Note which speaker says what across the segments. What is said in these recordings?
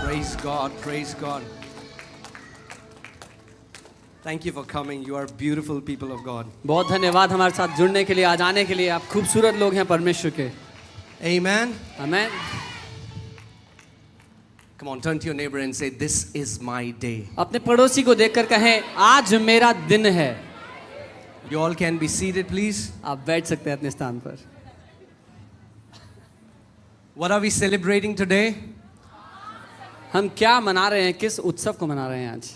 Speaker 1: Praise God, praise God. Thank you for coming. You are beautiful people of God.
Speaker 2: बहुत धन्यवाद हमारे साथ जुड़ने के लिए, आज आने के लिए। आप खूबसूरत लोग हैं परमेश्वर के।
Speaker 1: Amen.
Speaker 2: Amen.
Speaker 1: Come on, turn to your neighbor and say, "This is my day."
Speaker 2: अपने पड़ोसी को देखकर कहें, आज मेरा दिन है।
Speaker 1: You all can be seated, please.
Speaker 2: आप बैठ सकते हैं अपने स्थान पर।
Speaker 1: What are we celebrating today?
Speaker 2: हम क्या मना रहे हैं, किस उत्सव को मना रहे हैं आज?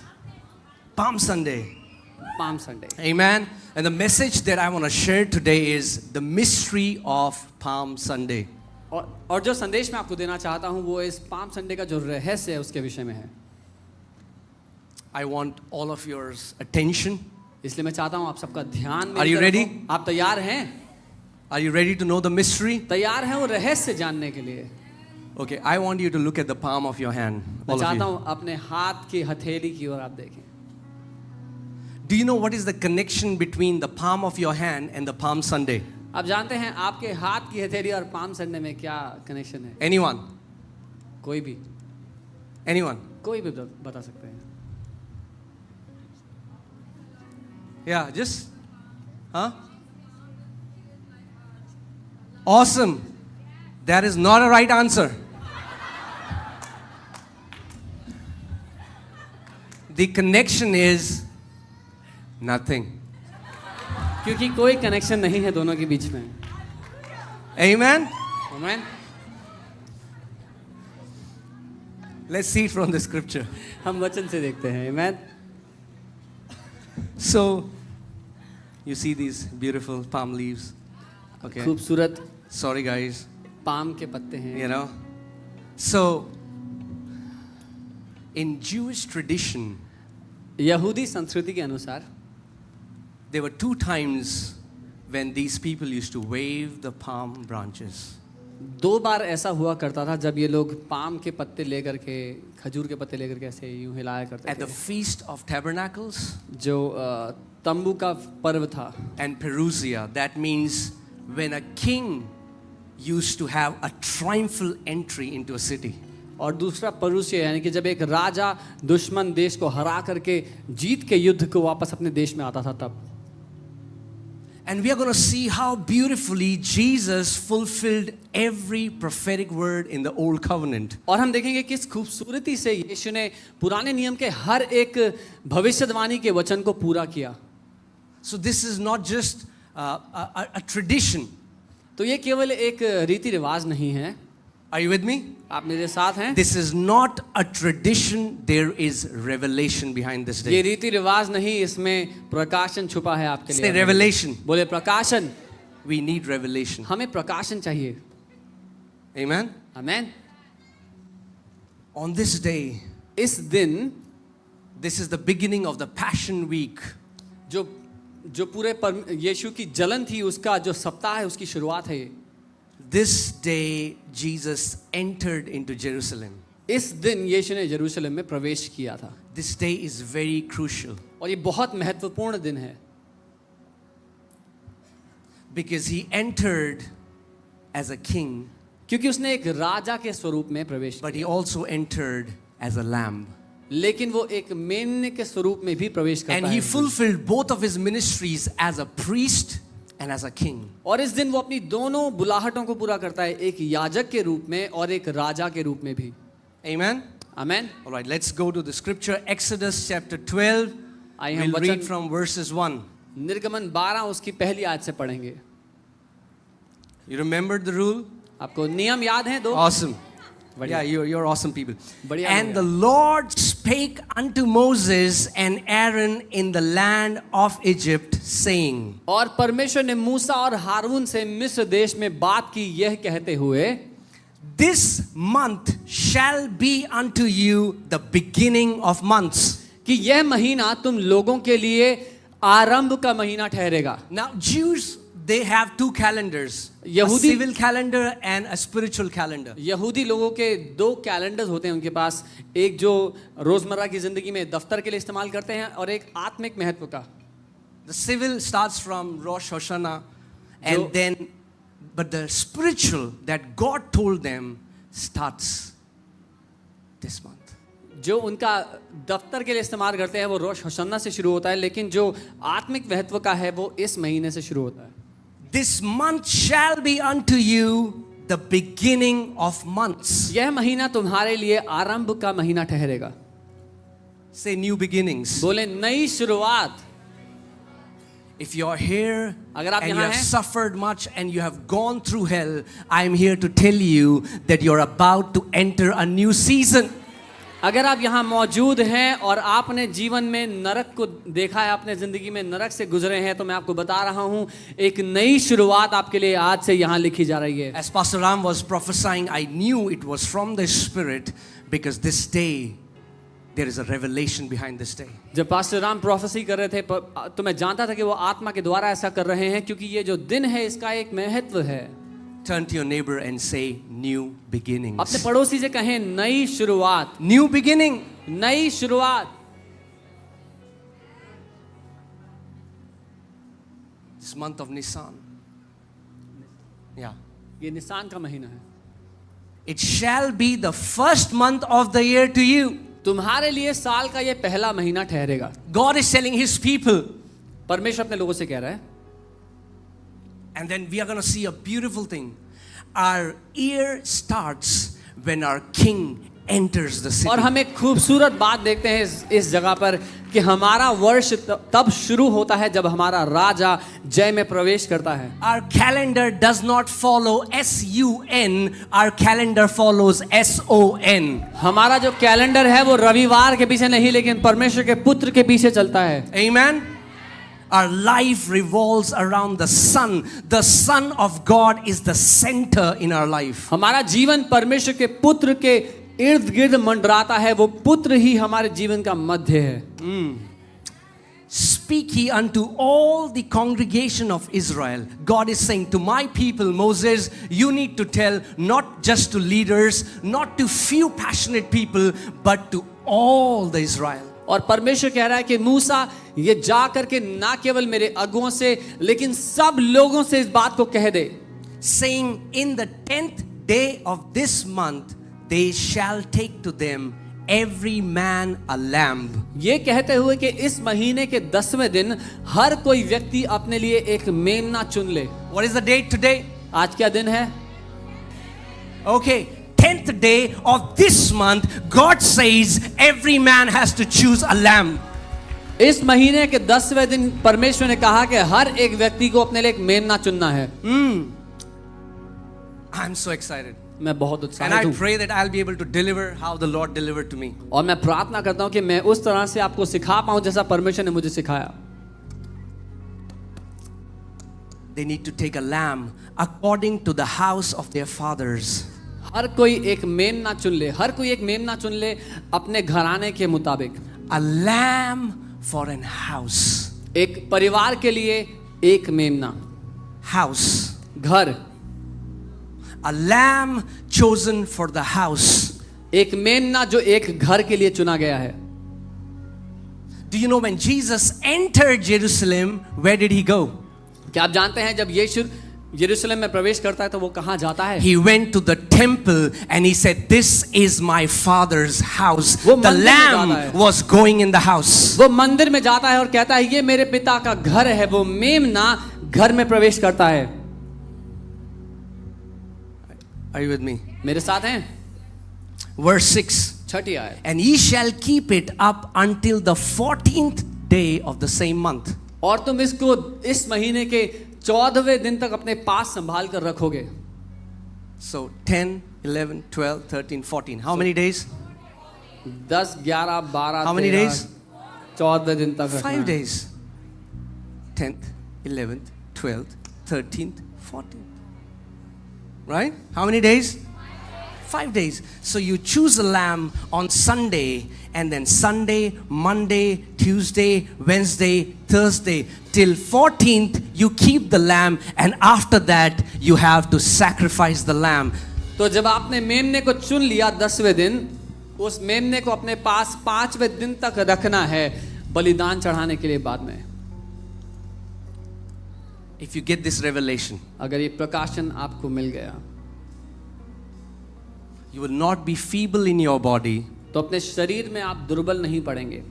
Speaker 1: Palm Sunday.
Speaker 2: Palm Sunday.
Speaker 1: Amen. And the message that I want to share today is the mystery of Palm Sunday.
Speaker 2: और जो संदेश मैं आपको देना चाहता हूँ वो इस पाम संडे का जो रहस्य है उसके विषय में है।
Speaker 1: I want all of your attention.
Speaker 2: इसलिए मैं चाहता हूँ आप सबका ध्यान।
Speaker 1: Are you ready?
Speaker 2: आप तैयार हैं?
Speaker 1: Are you ready to know the mystery?
Speaker 2: तैयार हैं वो रहस्य जानने के लिए?
Speaker 1: Okay, I want you to look at the palm of your hand.
Speaker 2: मैं
Speaker 1: All of
Speaker 2: चाहता
Speaker 1: you.
Speaker 2: हूँ अपने हाथ की हथेली की ओर आप देखें।
Speaker 1: Do you know what is the connection between the palm of your hand and the Palm Sunday?
Speaker 2: आप जानते हैं आपके हाथ की हथेली और पाम संडे में क्या कनेक्शन है?
Speaker 1: Anyone?
Speaker 2: कोई भी कोई भी बता सकते हैं।
Speaker 1: Yeah, just, huh? Awesome. That is not a right answer. The connection is nothing.
Speaker 2: क्योंकि कोई कनेक्शन नहीं है दोनों के बीच में।
Speaker 1: Amen?
Speaker 2: Amen.
Speaker 1: Let's see it from the scripture.
Speaker 2: हम वचन से देखते हैं। आमेन।
Speaker 1: So, you see these beautiful palm leaves. Okay.
Speaker 2: खूबसूरत
Speaker 1: Sorry, guys.
Speaker 2: पाम के पत्ते हैं।
Speaker 1: You know? So, in Jewish tradition,
Speaker 2: यहूदी संस्कृति के अनुसार
Speaker 1: there were two times when these people used to wave the palm branches.
Speaker 2: दो बार ऐसा हुआ करता था जब ये लोग पाम के पत्ते लेकर के, खजूर के पत्ते लेकर के ऐसे यूं हिलाया करते
Speaker 1: At the
Speaker 2: थे।
Speaker 1: Feast of Tabernacles
Speaker 2: जो तंबू का पर्व था।
Speaker 1: and Perusia, that means when a king used to have a triumphal entry into a city.
Speaker 2: और दूसरा परुष्य यानी कि जब एक राजा दुश्मन देश को हरा करके जीत के युद्ध को वापस अपने देश में आता था तब।
Speaker 1: And we are going to see how beautifully Jesus fulfilled every prophetic word in the Old Covenant.
Speaker 2: और हम देखेंगे किस खूबसूरती से यीशु ने पुराने नियम के हर एक भविष्यवाणी के वचन को पूरा किया।
Speaker 1: So this is not just a tradition.
Speaker 2: तो ये केवल एक रीति रिवाज नहीं है।
Speaker 1: Are you with me?
Speaker 2: आप मेरे साथ हैं?
Speaker 1: This is not a tradition. There is revelation behind this
Speaker 2: ये
Speaker 1: day.
Speaker 2: रीति रिवाज नहीं, इसमें प्रकाशन छुपा है आपके
Speaker 1: Say
Speaker 2: लिए।
Speaker 1: revelation.
Speaker 2: बोले प्रकाशन।
Speaker 1: We need revelation.
Speaker 2: हमें प्रकाशन चाहिए।
Speaker 1: Amen?
Speaker 2: Amen.
Speaker 1: On this day,
Speaker 2: इस दिन
Speaker 1: this is the beginning of the Passion Week.
Speaker 2: जो पूरे यीशु की जलन थी उसका जो सप्ताह है उसकी शुरुआत है ये।
Speaker 1: This day, Jesus entered into Jerusalem.
Speaker 2: इस दिन यीशु ने यरूशलेम में प्रवेश किया था।
Speaker 1: This day is very crucial
Speaker 2: और ये बहुत महत्वपूर्ण दिन है
Speaker 1: because he entered as a king,
Speaker 2: क्योंकि उसने एक राजा के स्वरूप में प्रवेश
Speaker 1: but he
Speaker 2: किया,
Speaker 1: also entered as a lamb.
Speaker 2: लेकिन वो एक मेमने के स्वरूप में भी प्रवेश करता
Speaker 1: And
Speaker 2: है।
Speaker 1: he fulfilled both of his ministries as a priest and as a king.
Speaker 2: और इस दिन वो अपनी दोनों बुलाहटों को पूरा करता है, एक याजक के रूप में और एक राजा के रूप में भी।
Speaker 1: Amen?
Speaker 2: Amen.
Speaker 1: All right, let's go to the scripture, Exodus chapter 12.
Speaker 2: आइए हम
Speaker 1: We'll read
Speaker 2: वचन
Speaker 1: from verses 1.
Speaker 2: निर्गमन 12 उसकी पहली आयत से पढ़ेंगे।
Speaker 1: You remembered the rule?
Speaker 2: आपको नियम याद हैं दो?
Speaker 1: Awesome.
Speaker 2: बढ़िया।
Speaker 1: Yeah, you're awesome people.
Speaker 2: बढ़िया
Speaker 1: And
Speaker 2: लोग
Speaker 1: the Lord spake unto Moses and Aaron in the land of Egypt, saying.
Speaker 2: और परमेश्वर ने मूसा और हारून से मिस्र देश में बात की यह कहते हुए,
Speaker 1: This month shall be unto you the beginning of months.
Speaker 2: कि यह महीना तुम लोगों के लिए आरंभ का महीना ठहरेगा।
Speaker 1: Now Jews, they have two calendars, a
Speaker 2: यहूदी-
Speaker 1: civil calendar and a spiritual calendar.
Speaker 2: यहूदी लोगों के दो कैलेंडर्स होते हैं उनके पास, एक जो रोजमर्रा की जिंदगी में दफ्तर के लिए इस्तेमाल करते हैं और एक आत्मिक महत्व का।
Speaker 1: The civil starts from Rosh Hashanah and then, but the spiritual that God told them starts this month.
Speaker 2: जो उनका दफ्तर के लिए इस्तेमाल करते हैं वो रोश हशन्ना से शुरू होता है, लेकिन जो आत्मिक महत्व का है वो इस महीने से शुरू होता है.
Speaker 1: This month shall be unto you the beginning of months.
Speaker 2: यह महीना तुम्हारे लिए आरंभ का महीना ठहरेगा.
Speaker 1: Say new beginnings.
Speaker 2: बोले नई शुरुआत.
Speaker 1: If you're here
Speaker 2: अगर आप
Speaker 1: and you
Speaker 2: यहाँ
Speaker 1: have
Speaker 2: हैं,
Speaker 1: suffered much and you have gone through hell, I'm here to tell you that you're about to enter a new season.
Speaker 2: अगर आप यहाँ मौजूद हैं और आपने जीवन में नरक को देखा है, अपने जिंदगी में नरक से गुजरे हैं, तो मैं आपको बता रहा हूँ एक नई शुरुआत आपके लिए आज से यहाँ लिखी जा रही है.
Speaker 1: As Pastor Ram was prophesying, I knew it was from the Spirit because this day there is a revelation behind this day.
Speaker 2: जब पास्टर राम प्रोफेसी कर रहे थे तो मैं जानता था कि वो आत्मा के द्वारा ऐसा कर रहे हैं, क्योंकि ये जो दिन है इसका एक महत्व है.
Speaker 1: Turn to your neighbor and say new beginnings.
Speaker 2: अपने पड़ोसी से कहें नई शुरुआत.
Speaker 1: New beginning.
Speaker 2: नई शुरुआत.
Speaker 1: This month of Nisan. Yeah.
Speaker 2: ये निसान का महीना है.
Speaker 1: It shall be the first month of the year to you.
Speaker 2: तुम्हारे लिए साल का ये पहला महीना ठहरेगा.
Speaker 1: God is telling his people.
Speaker 2: परमेश्वर अपने लोगों से कह रहा है.
Speaker 1: And then we are going to see a beautiful thing. Our year starts when our king enters the city.
Speaker 2: और हम एक खूबसूरत बात देखते हैं इस जगह पर कि हमारा वर्ष तब शुरू होता है जब हमारा राजा जय में प्रवेश करता है.
Speaker 1: Our calendar does not follow SUN. Our calendar follows SON.
Speaker 2: हमारा जो कैलेंडर है वो रविवार के पीछे नहीं, लेकिन परमेश्वर के पुत्र के पीछे चलता है.
Speaker 1: Amen. Our life revolves around the Son. The Son of God is the center in our life.
Speaker 2: हमारा जीवन परमेश्वर के पुत्र के इर्द गिर्द मंडराता है. वो पुत्र ही हमारे जीवन का मध्य है.
Speaker 1: Speak ye unto all the congregation of Israel. God is saying to my people, Moses, you need to tell not just to leaders, not to few passionate people, but to all the Israel.
Speaker 2: और परमेश्वर कह रहा है कि मूसा ये जा करके ना केवल मेरे अगुओं से लेकिन सब लोगों से इस बात को कह दे.
Speaker 1: Saying in the 10th day of this month, they shall take to them every man a lamb.
Speaker 2: ये कहते हुए कि इस महीने के 10वें दिन हर कोई व्यक्ति अपने लिए एक मेमना चुन ले.
Speaker 1: What is the date today?
Speaker 2: आज क्या दिन है?
Speaker 1: Okay, 10th day of this month, God says every man has to choose a lamb.
Speaker 2: इस महीने के 10वें दिन परमेश्वर ने कहा कि हर एक व्यक्ति को अपने लिए एक मेमना चुनना है.
Speaker 1: I'm so excited.
Speaker 2: मैं बहुत
Speaker 1: And
Speaker 2: उत्साहित
Speaker 1: I
Speaker 2: हूँ.
Speaker 1: pray that I'll be able to deliver how the Lord delivered to me.
Speaker 2: और मैं प्रार्थना करता हूँ कि मैं उस तरह से आपको सिखा पाऊँ जैसा परमेश्वर ने मुझे सिखाया.
Speaker 1: They need to take a lamb according to the house of their fathers.
Speaker 2: हर कोई एक मेमना चुन ले. हर कोई एक मेमना चुन ले अपने घराने के मुताबिक.
Speaker 1: A lamb for an house.
Speaker 2: एक परिवार के लिए एक मेमना.
Speaker 1: House.
Speaker 2: घर.
Speaker 1: A lamb chosen for the house.
Speaker 2: एक मेमना जो एक घर के लिए चुना गया है.
Speaker 1: Do you know when Jesus entered Jerusalem, where did he go?
Speaker 2: क्या आप जानते हैं जब यीशु यरूशलेम में प्रवेश करता है तो वो कहाँ जाता है?
Speaker 1: He went to the temple and he said, "This is my father's house."
Speaker 2: वो
Speaker 1: The
Speaker 2: मंदिर में जाता है.
Speaker 1: lamb was going in the house.
Speaker 2: वो मंदिर में जाता है और कहता है ये मेरे पिता का घर है. वो मेमना घर में प्रवेश करता है.
Speaker 1: Are you with me?
Speaker 2: मेरे साथ हैं?
Speaker 1: Verse 6.
Speaker 2: 6 आयत.
Speaker 1: And ye shall keep it up until the 14th day of the same month.
Speaker 2: और तुम इसको इस महीने के 14वें दिन तक अपने पास संभाल कर रखोगे.
Speaker 1: So 10, 11, 12, 13, 14. How many days?
Speaker 2: 10, 11, 12.
Speaker 1: How many
Speaker 2: 13,
Speaker 1: days?
Speaker 2: 14 दिन तक रखना
Speaker 1: 5
Speaker 2: है.
Speaker 1: days. 10th, 11th, 12th, 13th, 14th. Right? How many days? 5 days. So you choose a lamb on Sunday, and then Sunday, Monday, Tuesday, Wednesday, Thursday, till 14th you keep the lamb, and after that you have to sacrifice the lamb.
Speaker 2: तो जब आपने मेमने को चुन लिया 10वें दिन, उस मेमने को अपने पास 5वें दिन तक रखना है बलिदान चढ़ाने के लिए बाद में.
Speaker 1: If you get this revelation,
Speaker 2: अगर ये प्रकाशन आपको मिल गया,
Speaker 1: you will not be feeble in your body.
Speaker 2: तो अपने शरीर में आप दुर्बल नहीं पड़ेंगे,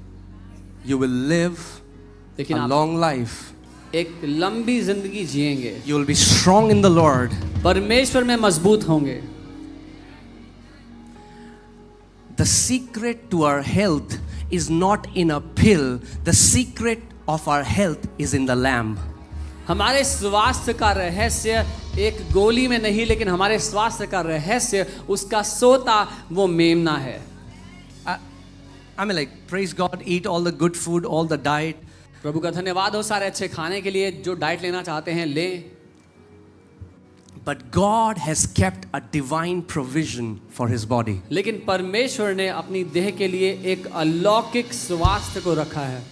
Speaker 1: You will live
Speaker 2: लेकिन
Speaker 1: a
Speaker 2: आप
Speaker 1: long life.
Speaker 2: एक लंबी जिंदगी जिएंगे,
Speaker 1: You will be strong in the Lord.
Speaker 2: परमेश्वर में मजबूत होंगे।
Speaker 1: The secret to our health is not in a pill. The secret of our health is in the Lamb.
Speaker 2: हमारे स्वास्थ्य का रहस्य एक गोली में नहीं, लेकिन हमारे स्वास्थ्य का रहस्य उसका सोता वो मेमना है।
Speaker 1: I mean, like, praise God, eat all the good food, all the diet.
Speaker 2: प्रभु का धन्यवाद हो सारे अच्छे खाने के लिए, जो डाइट लेना चाहते हैं लें।
Speaker 1: But God has kept a divine provision for His body.
Speaker 2: लेकिन परमेश्वर ने अपनी देह के लिए एक अलौकिक स्वास्थ्य को रखा है।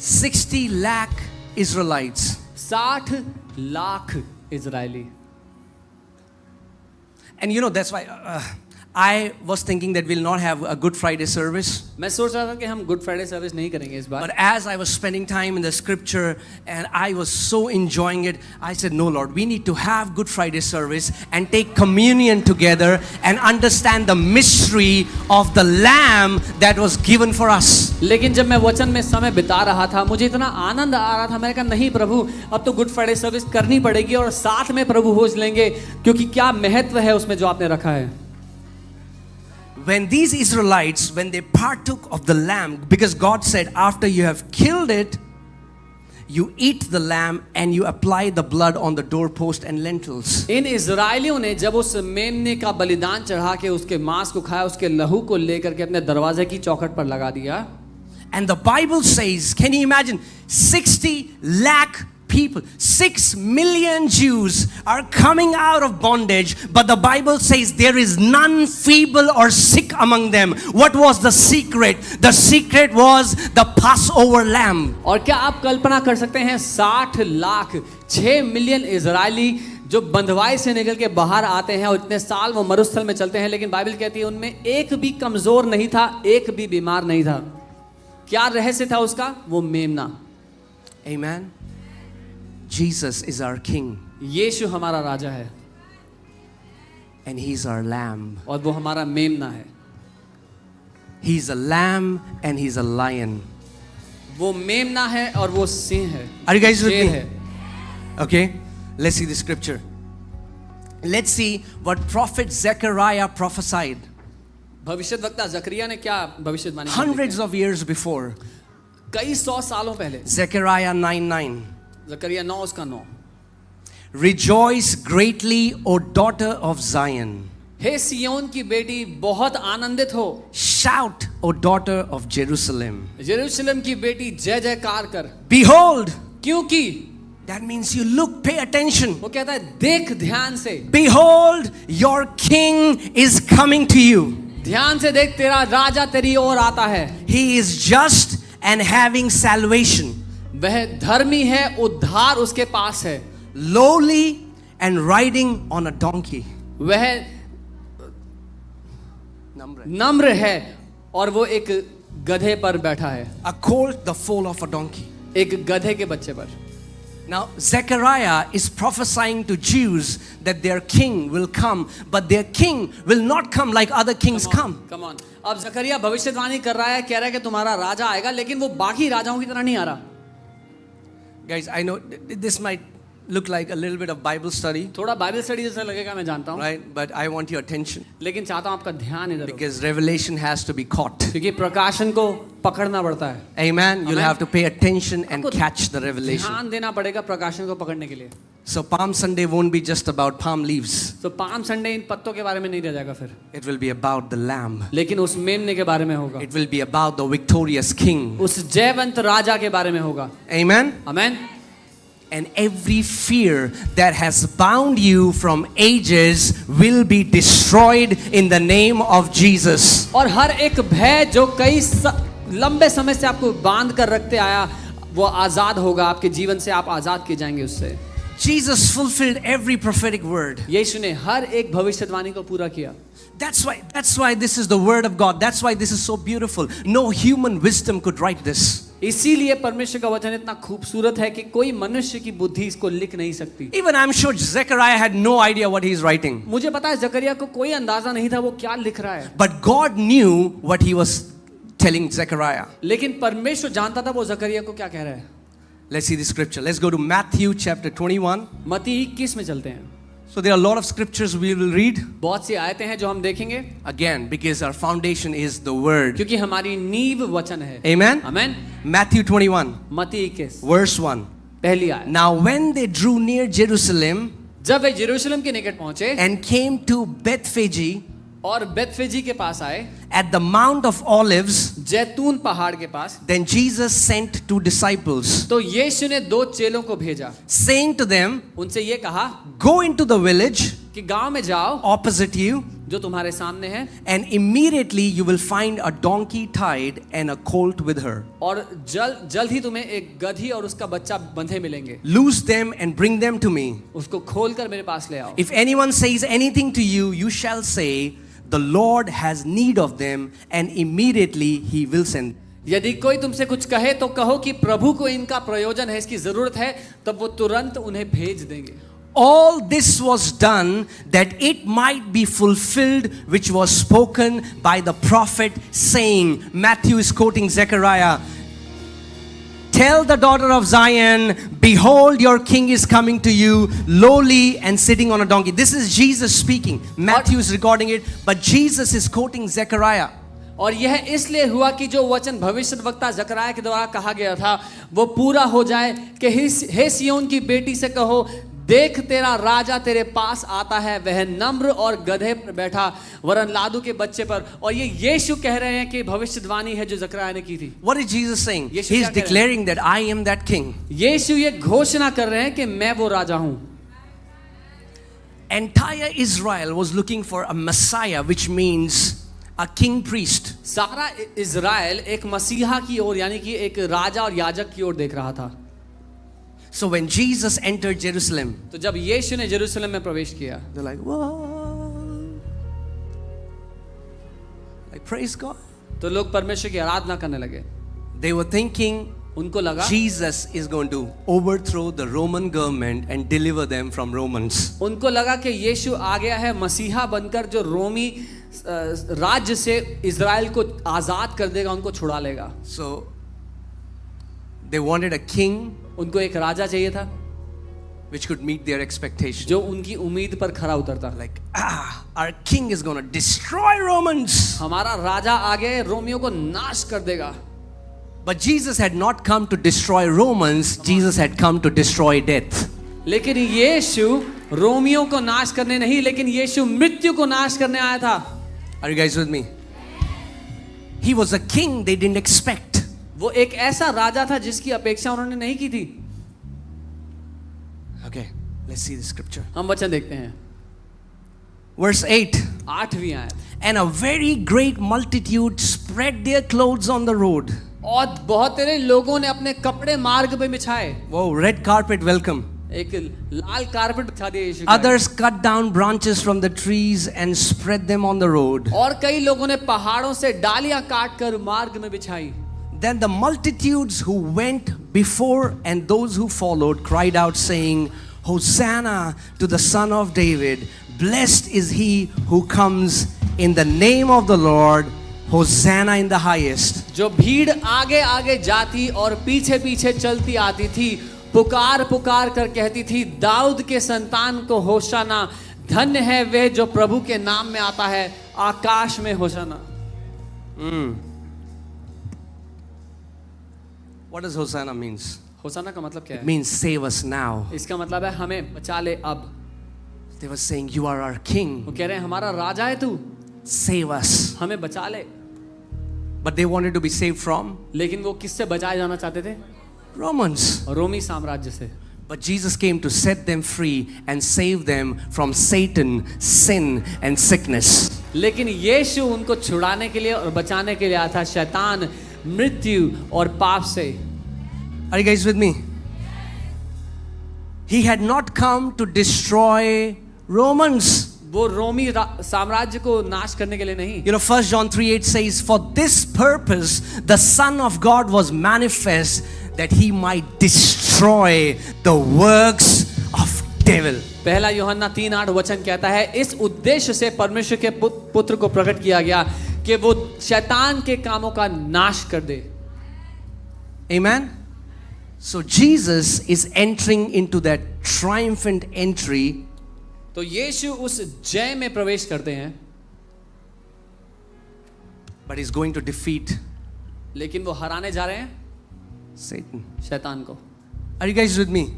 Speaker 1: 60 lakh Israelites.
Speaker 2: 60 lakh Israeli.
Speaker 1: And you know, that's why I was thinking that we'll not have a Good Friday service.
Speaker 2: मैं सोच रहा था कि हम गुड फ्राइडे सर्विस नहीं करेंगे इस बार।
Speaker 1: But as I was spending time in the scripture and I was so enjoying it, I said, no, Lord, we need to have Good Friday service and take communion together and understand the mystery of the Lamb that was given for us.
Speaker 2: लेकिन जब मैं वचन में समय बिता रहा था, मुझे इतना आनंद आ रहा था, मैंने कहा नहीं प्रभु, अब तो गुड फ्राइडे सर्विस करनी पड़ेगी और साथ में प्रभु भोज लेंगे, क्योंकि क्या महत्व है उसमें जो आपने रखा है।
Speaker 1: When these Israelites, when they partook of the lamb, because God said, after you have killed it, you eat the lamb and you apply the blood on the doorpost and lintels.
Speaker 2: इन इजरायलियों ने जब उस मेमने का बलिदान चढ़ा के उसके मांस को खाया, उसके लहू को लेकर के अपने दरवाजे की चौखट पर लगा दिया।
Speaker 1: And the Bible says, can you imagine, 60 lakh people, 6 million Jews are coming out of bondage, but the Bible says there is none feeble or sick among them. What was the secret? The secret was the Passover lamb.
Speaker 2: और क्या आप कल्पना कर सकते हैं, 60 lakh 6 million Israeli जो बंधवाई से निकल के बाहर आते हैं और इतने साल वो मरुस्थल में चलते हैं, लेकिन बाइबल कहती है उनमें एक भी कमजोर नहीं था, एक भी बीमार नहीं था। क्या रहस्य था उसका? वो मेमना।
Speaker 1: Amen. Jesus is our king.
Speaker 2: यीशु हमारा राजा है
Speaker 1: and he's our lamb.
Speaker 2: और वो हमारा मेमना है।
Speaker 1: He's a lamb and he's a lion.
Speaker 2: वो मेमना है और वो सिंह है।
Speaker 1: Are you guys with
Speaker 2: शेर
Speaker 1: me?
Speaker 2: है।
Speaker 1: Okay, let's see the scripture. Let's see what prophet Zechariah prophesied
Speaker 2: भविष्यद्वक्ता जकरिया ने क्या भविष्यवाणी की?
Speaker 1: hundreds of years before.
Speaker 2: कई 100 सालों पहले।
Speaker 1: Zechariah 9:9.
Speaker 2: जकरिया 9 उसका 9।
Speaker 1: Rejoice greatly, O daughter of Zion.
Speaker 2: हे सियोन की बेटी बहुत आनंदित हो।
Speaker 1: Shout, O daughter of Jerusalem.
Speaker 2: यरूशलेम की बेटी जय जयकार कर।
Speaker 1: Behold,
Speaker 2: क्योंकि
Speaker 1: that means you look, pay attention.
Speaker 2: वो कहता है देख ध्यान से।
Speaker 1: Behold, your king is coming to you.
Speaker 2: ध्यान से देख, तेरा राजा तेरी ओर आता है।
Speaker 1: He is just and having salvation.
Speaker 2: वह धर्मी है, उद्धार उसके पास है।
Speaker 1: Lowly and riding on a donkey.
Speaker 2: वह नम्र है और वो एक गधे पर बैठा है।
Speaker 1: A colt, the foal of a donkey.
Speaker 2: एक गधे के बच्चे पर।
Speaker 1: Now, Zechariah is prophesying to Jews that their king will come, but their king will not come like other kings come.
Speaker 2: Come on. अब जकरिया भविष्यवाणी कर रहा है, कह रहा है कि तुम्हारा राजा आएगा, लेकिन वो बाकी राजाओं की तरह नहीं आ रहा।
Speaker 1: Guys, I know this might look like a little bit of Bible study,
Speaker 2: थोड़ा बाइबल स्टडी जैसा लगेगा, मैं जानता हूँ,
Speaker 1: right? But I want your attention
Speaker 2: लेकिन चाहता हूँ आपका ध्यान इधर हो,
Speaker 1: because revelation has to be caught.
Speaker 2: क्योंकि प्रकाशन को पकड़ना पड़ता है।
Speaker 1: Amen. You'll
Speaker 2: Amen.
Speaker 1: have to pay attention and
Speaker 2: आपको
Speaker 1: catch the revelation.
Speaker 2: ध्यान देना पड़ेगा प्रकाशन को पकड़ने के लिए।
Speaker 1: So Palm Sunday won't be just about palm leaves.
Speaker 2: तो पाम संडे इन पत्तों के बारे में नहीं रह जाएगा फिर,
Speaker 1: It will be about the lamb.
Speaker 2: लेकिन उस मेमने के बारे में होगा,
Speaker 1: It will be about the victorious king.
Speaker 2: उस जयवंत राजा के बारे में होगा।
Speaker 1: Amen.
Speaker 2: Amen.
Speaker 1: And every fear that has bound you from ages will be destroyed in the name of Jesus.
Speaker 2: और हर एक भय जो कई लंबे समय से आपको बांध कर रखते आया, वो आजाद होगा आपके जीवन से, आप आजाद किए जाएंगे उससे।
Speaker 1: Jesus fulfilled every prophetic word.
Speaker 2: यीशु ने हर एक भविष्यवाणी को पूरा किया।
Speaker 1: That's why this is the word of God. That's why this is so beautiful. No human wisdom could write this.
Speaker 2: इसीलिए परमेश्वर का वचन इतना खूबसूरत है कि कोई मनुष्य की बुद्धि इसको लिख नहीं सकती।
Speaker 1: Even I'm sure Zechariah had no idea what he's writing.
Speaker 2: मुझे पता है जकरिया को कोई अंदाजा नहीं था वो क्या लिख रहा है,
Speaker 1: But God knew what he was telling Zechariah.
Speaker 2: लेकिन परमेश्वर जानता था वो जकरिया को क्या कह रहा है।
Speaker 1: Let's see the scripture. Let's go to Matthew chapter 21.
Speaker 2: मत्ती 21 में चलते हैं।
Speaker 1: So there are a lot of scriptures we will read.
Speaker 2: बहुत सी आयतें हैं जो हम देखेंगे,
Speaker 1: Again, because our foundation is the word.
Speaker 2: क्योंकि हमारी नींव वचन है।
Speaker 1: Amen?
Speaker 2: आमेन।
Speaker 1: Matthew 21,
Speaker 2: मत्ती 21
Speaker 1: verse 1.
Speaker 2: पहली आयत।
Speaker 1: Now when they drew near Jerusalem
Speaker 2: जब वे यरूशलेम के निकट पहुंचे
Speaker 1: and came to Bethphage
Speaker 2: और बेतफेजी के पास आए,
Speaker 1: at the Mount of Olives,
Speaker 2: जैतून पहाड़ के पास,
Speaker 1: then Jesus sent 2 disciples,
Speaker 2: तो यीशु ने 2 चेलों को भेजा,
Speaker 1: saying to them,
Speaker 2: उनसे ये कहा
Speaker 1: go into the village
Speaker 2: कि गांव में जाओ
Speaker 1: opposite you,
Speaker 2: जो तुम्हारे सामने है,
Speaker 1: and immediately you will find a donkey tied and a colt with her.
Speaker 2: और जल्द ही तुम्हें एक गधी और उसका बच्चा बंधे मिलेंगे,
Speaker 1: Loose them and bring them to me.
Speaker 2: उसको खोलकर मेरे पास ले आओ।
Speaker 1: If anyone says anything to you, you shall say, the Lord has need of them, and immediately he will send.
Speaker 2: यदि कोई तुमसे कुछ कहे तो कहो कि प्रभु को इनका प्रयोजन है, इसकी जरूरत है, तब वो तुरंत उन्हें भेज देंगे।
Speaker 1: All this was done that it might be fulfilled which was spoken by the prophet, saying, Matthew is quoting Zechariah, tell the daughter of Zion, behold your king is coming to you, lowly and sitting on a donkey. This is Jesus speaking. Matthew is recording it, but Jesus is quoting Zechariah.
Speaker 2: और यह इसलिए हुआ कि जो वचन भविष्यद्वक्ता जकरिया के द्वारा कहा गया था वो पूरा हो जाए कि हे सिय्योन की बेटी से कहो, देख तेरा राजा तेरे पास आता है, वह नम्र और गधे पर बैठा, वरन लादू के बच्चे पर। और ये यीशु कह रहे हैं कि भविष्यवाणी है जो जकरिया ने की थी।
Speaker 1: What is Jesus saying?
Speaker 2: Yeshu
Speaker 1: He is
Speaker 2: क्या कह रहे हैं?
Speaker 1: declaring that I am that king.
Speaker 2: यीशु ये घोषणा कर रहे हैं कि मैं वो राजा हूं।
Speaker 1: Entire Israel was looking for a Messiah, which means a king priest.
Speaker 2: सारा इज़राइल एक मसीहा की ओर यानी कि एक राजा और याजक की ओर देख रहा था।
Speaker 1: So when Jesus entered Jerusalem,
Speaker 2: तो जब यीशु ने यरूशलेम में प्रवेश किया,
Speaker 1: they're like, whoa. Like, praise God.
Speaker 2: तो लोग परमेश्वर की आराधना करने लगे।
Speaker 1: They were thinking
Speaker 2: उनको लगा
Speaker 1: Jesus is going to overthrow the Roman government and deliver them from Romans.
Speaker 2: उनको लगा कि यीशु आ गया है मसीहा बनकर जो रोमी राज्य से इज़राइल को आजाद कर देगा, उनको छुड़ा लेगा।
Speaker 1: So they wanted a king
Speaker 2: उनको एक राजा चाहिए था
Speaker 1: which could meet their expectations.
Speaker 2: जो उनकी उम्मीद पर खरा उतरता।
Speaker 1: Like, our king is going to destroy Romans.
Speaker 2: हमारा राजा आ गया है, रोमियों को नाश कर देगा।
Speaker 1: But Jesus had not come to destroy Romans, Jesus had come to destroy death.
Speaker 2: लेकिन यीशु रोमियों को नाश करने नहीं, लेकिन यीशु मृत्यु को नाश करने आया था।
Speaker 1: Are you guys with me? He was a king they didn't expect.
Speaker 2: वो एक ऐसा राजा था जिसकी अपेक्षा उन्होंने नहीं की थी।
Speaker 1: Okay, let's see the scripture.
Speaker 2: हम वचन देखते हैं,
Speaker 1: Verse 8.
Speaker 2: 8वीं आयत।
Speaker 1: And a very great multitude spread their clothes on the road.
Speaker 2: और बहुत तेरे लोगों ने अपने कपड़े मार्ग पे बिछाए।
Speaker 1: Wow, red carpet welcome.
Speaker 2: एक लाल कारपेट बिछा दिया यीशु के आगे।
Speaker 1: Others cut down branches from the trees and spread them on the road.
Speaker 2: और कई लोगों ने पहाड़ों से डालियां काट कर मार्ग में बिछाई।
Speaker 1: Then the multitudes who went before and those who followed cried out, saying, Hosanna to the Son of David. Blessed is he who comes in the name of the Lord. Hosanna in the highest.
Speaker 2: जो भीड़ आगे आगे जाती और पीछे पीछे चलती आती थी, पुकार पुकार कर कहती थी, दाऊद के संतान को होशाना, धन्य है वे जो प्रभु के नाम में आता है, आकाश में होशाना।
Speaker 1: What does Hosanna means?
Speaker 2: होशाना का मतलब क्या
Speaker 1: It
Speaker 2: है?
Speaker 1: means save us now.
Speaker 2: इसका मतलब है हमें बचा ले अब।
Speaker 1: They were saying, you are our
Speaker 2: वो
Speaker 1: king.
Speaker 2: कह रहे हैं हमारा राजा है तू,
Speaker 1: Save us.
Speaker 2: हमें बचा ले।
Speaker 1: But they wanted to be saved from
Speaker 2: लेकिन वो किससे बचाए जाना चाहते थे?
Speaker 1: Romans.
Speaker 2: रोमी साम्राज्य से।
Speaker 1: But Jesus came to set them free and save them from Satan, sin and sickness.
Speaker 2: लेकिन यीशु उनको छुड़ाने के लिए और बचाने के लिए आया था शैतान, मृत्यु और पाप से।
Speaker 1: Are you guys with me? He had not come to destroy Romans.
Speaker 2: वो रोमी साम्राज्य को नाश करने के लिए नहीं।
Speaker 1: You know, 1 John 3:8 says, "For this purpose the Son of God was manifest, that he might destroy the works of devil."
Speaker 2: पहला यूहन्ना 3:8 वचन कहता है, इस उद्देश्य से परमेश्वर के पुत्र को प्रकट किया गया कि वो शैतान के कामों का नाश कर दे।
Speaker 1: Amen. So Jesus is entering into that triumphant entry.
Speaker 2: तो यीशु उस जय में प्रवेश करते हैं,
Speaker 1: But he's going to defeat
Speaker 2: लेकिन वो हराने जा रहे हैं
Speaker 1: Satan.
Speaker 2: शैतान को।
Speaker 1: Are you guys with me?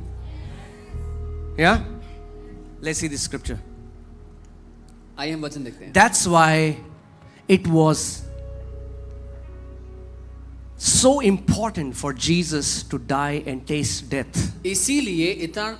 Speaker 1: Yeah? Let's see this scripture.
Speaker 2: आइए हम वचन देखते हैं।
Speaker 1: That's why it was so important for Jesus to die and taste death.
Speaker 2: इसीलिए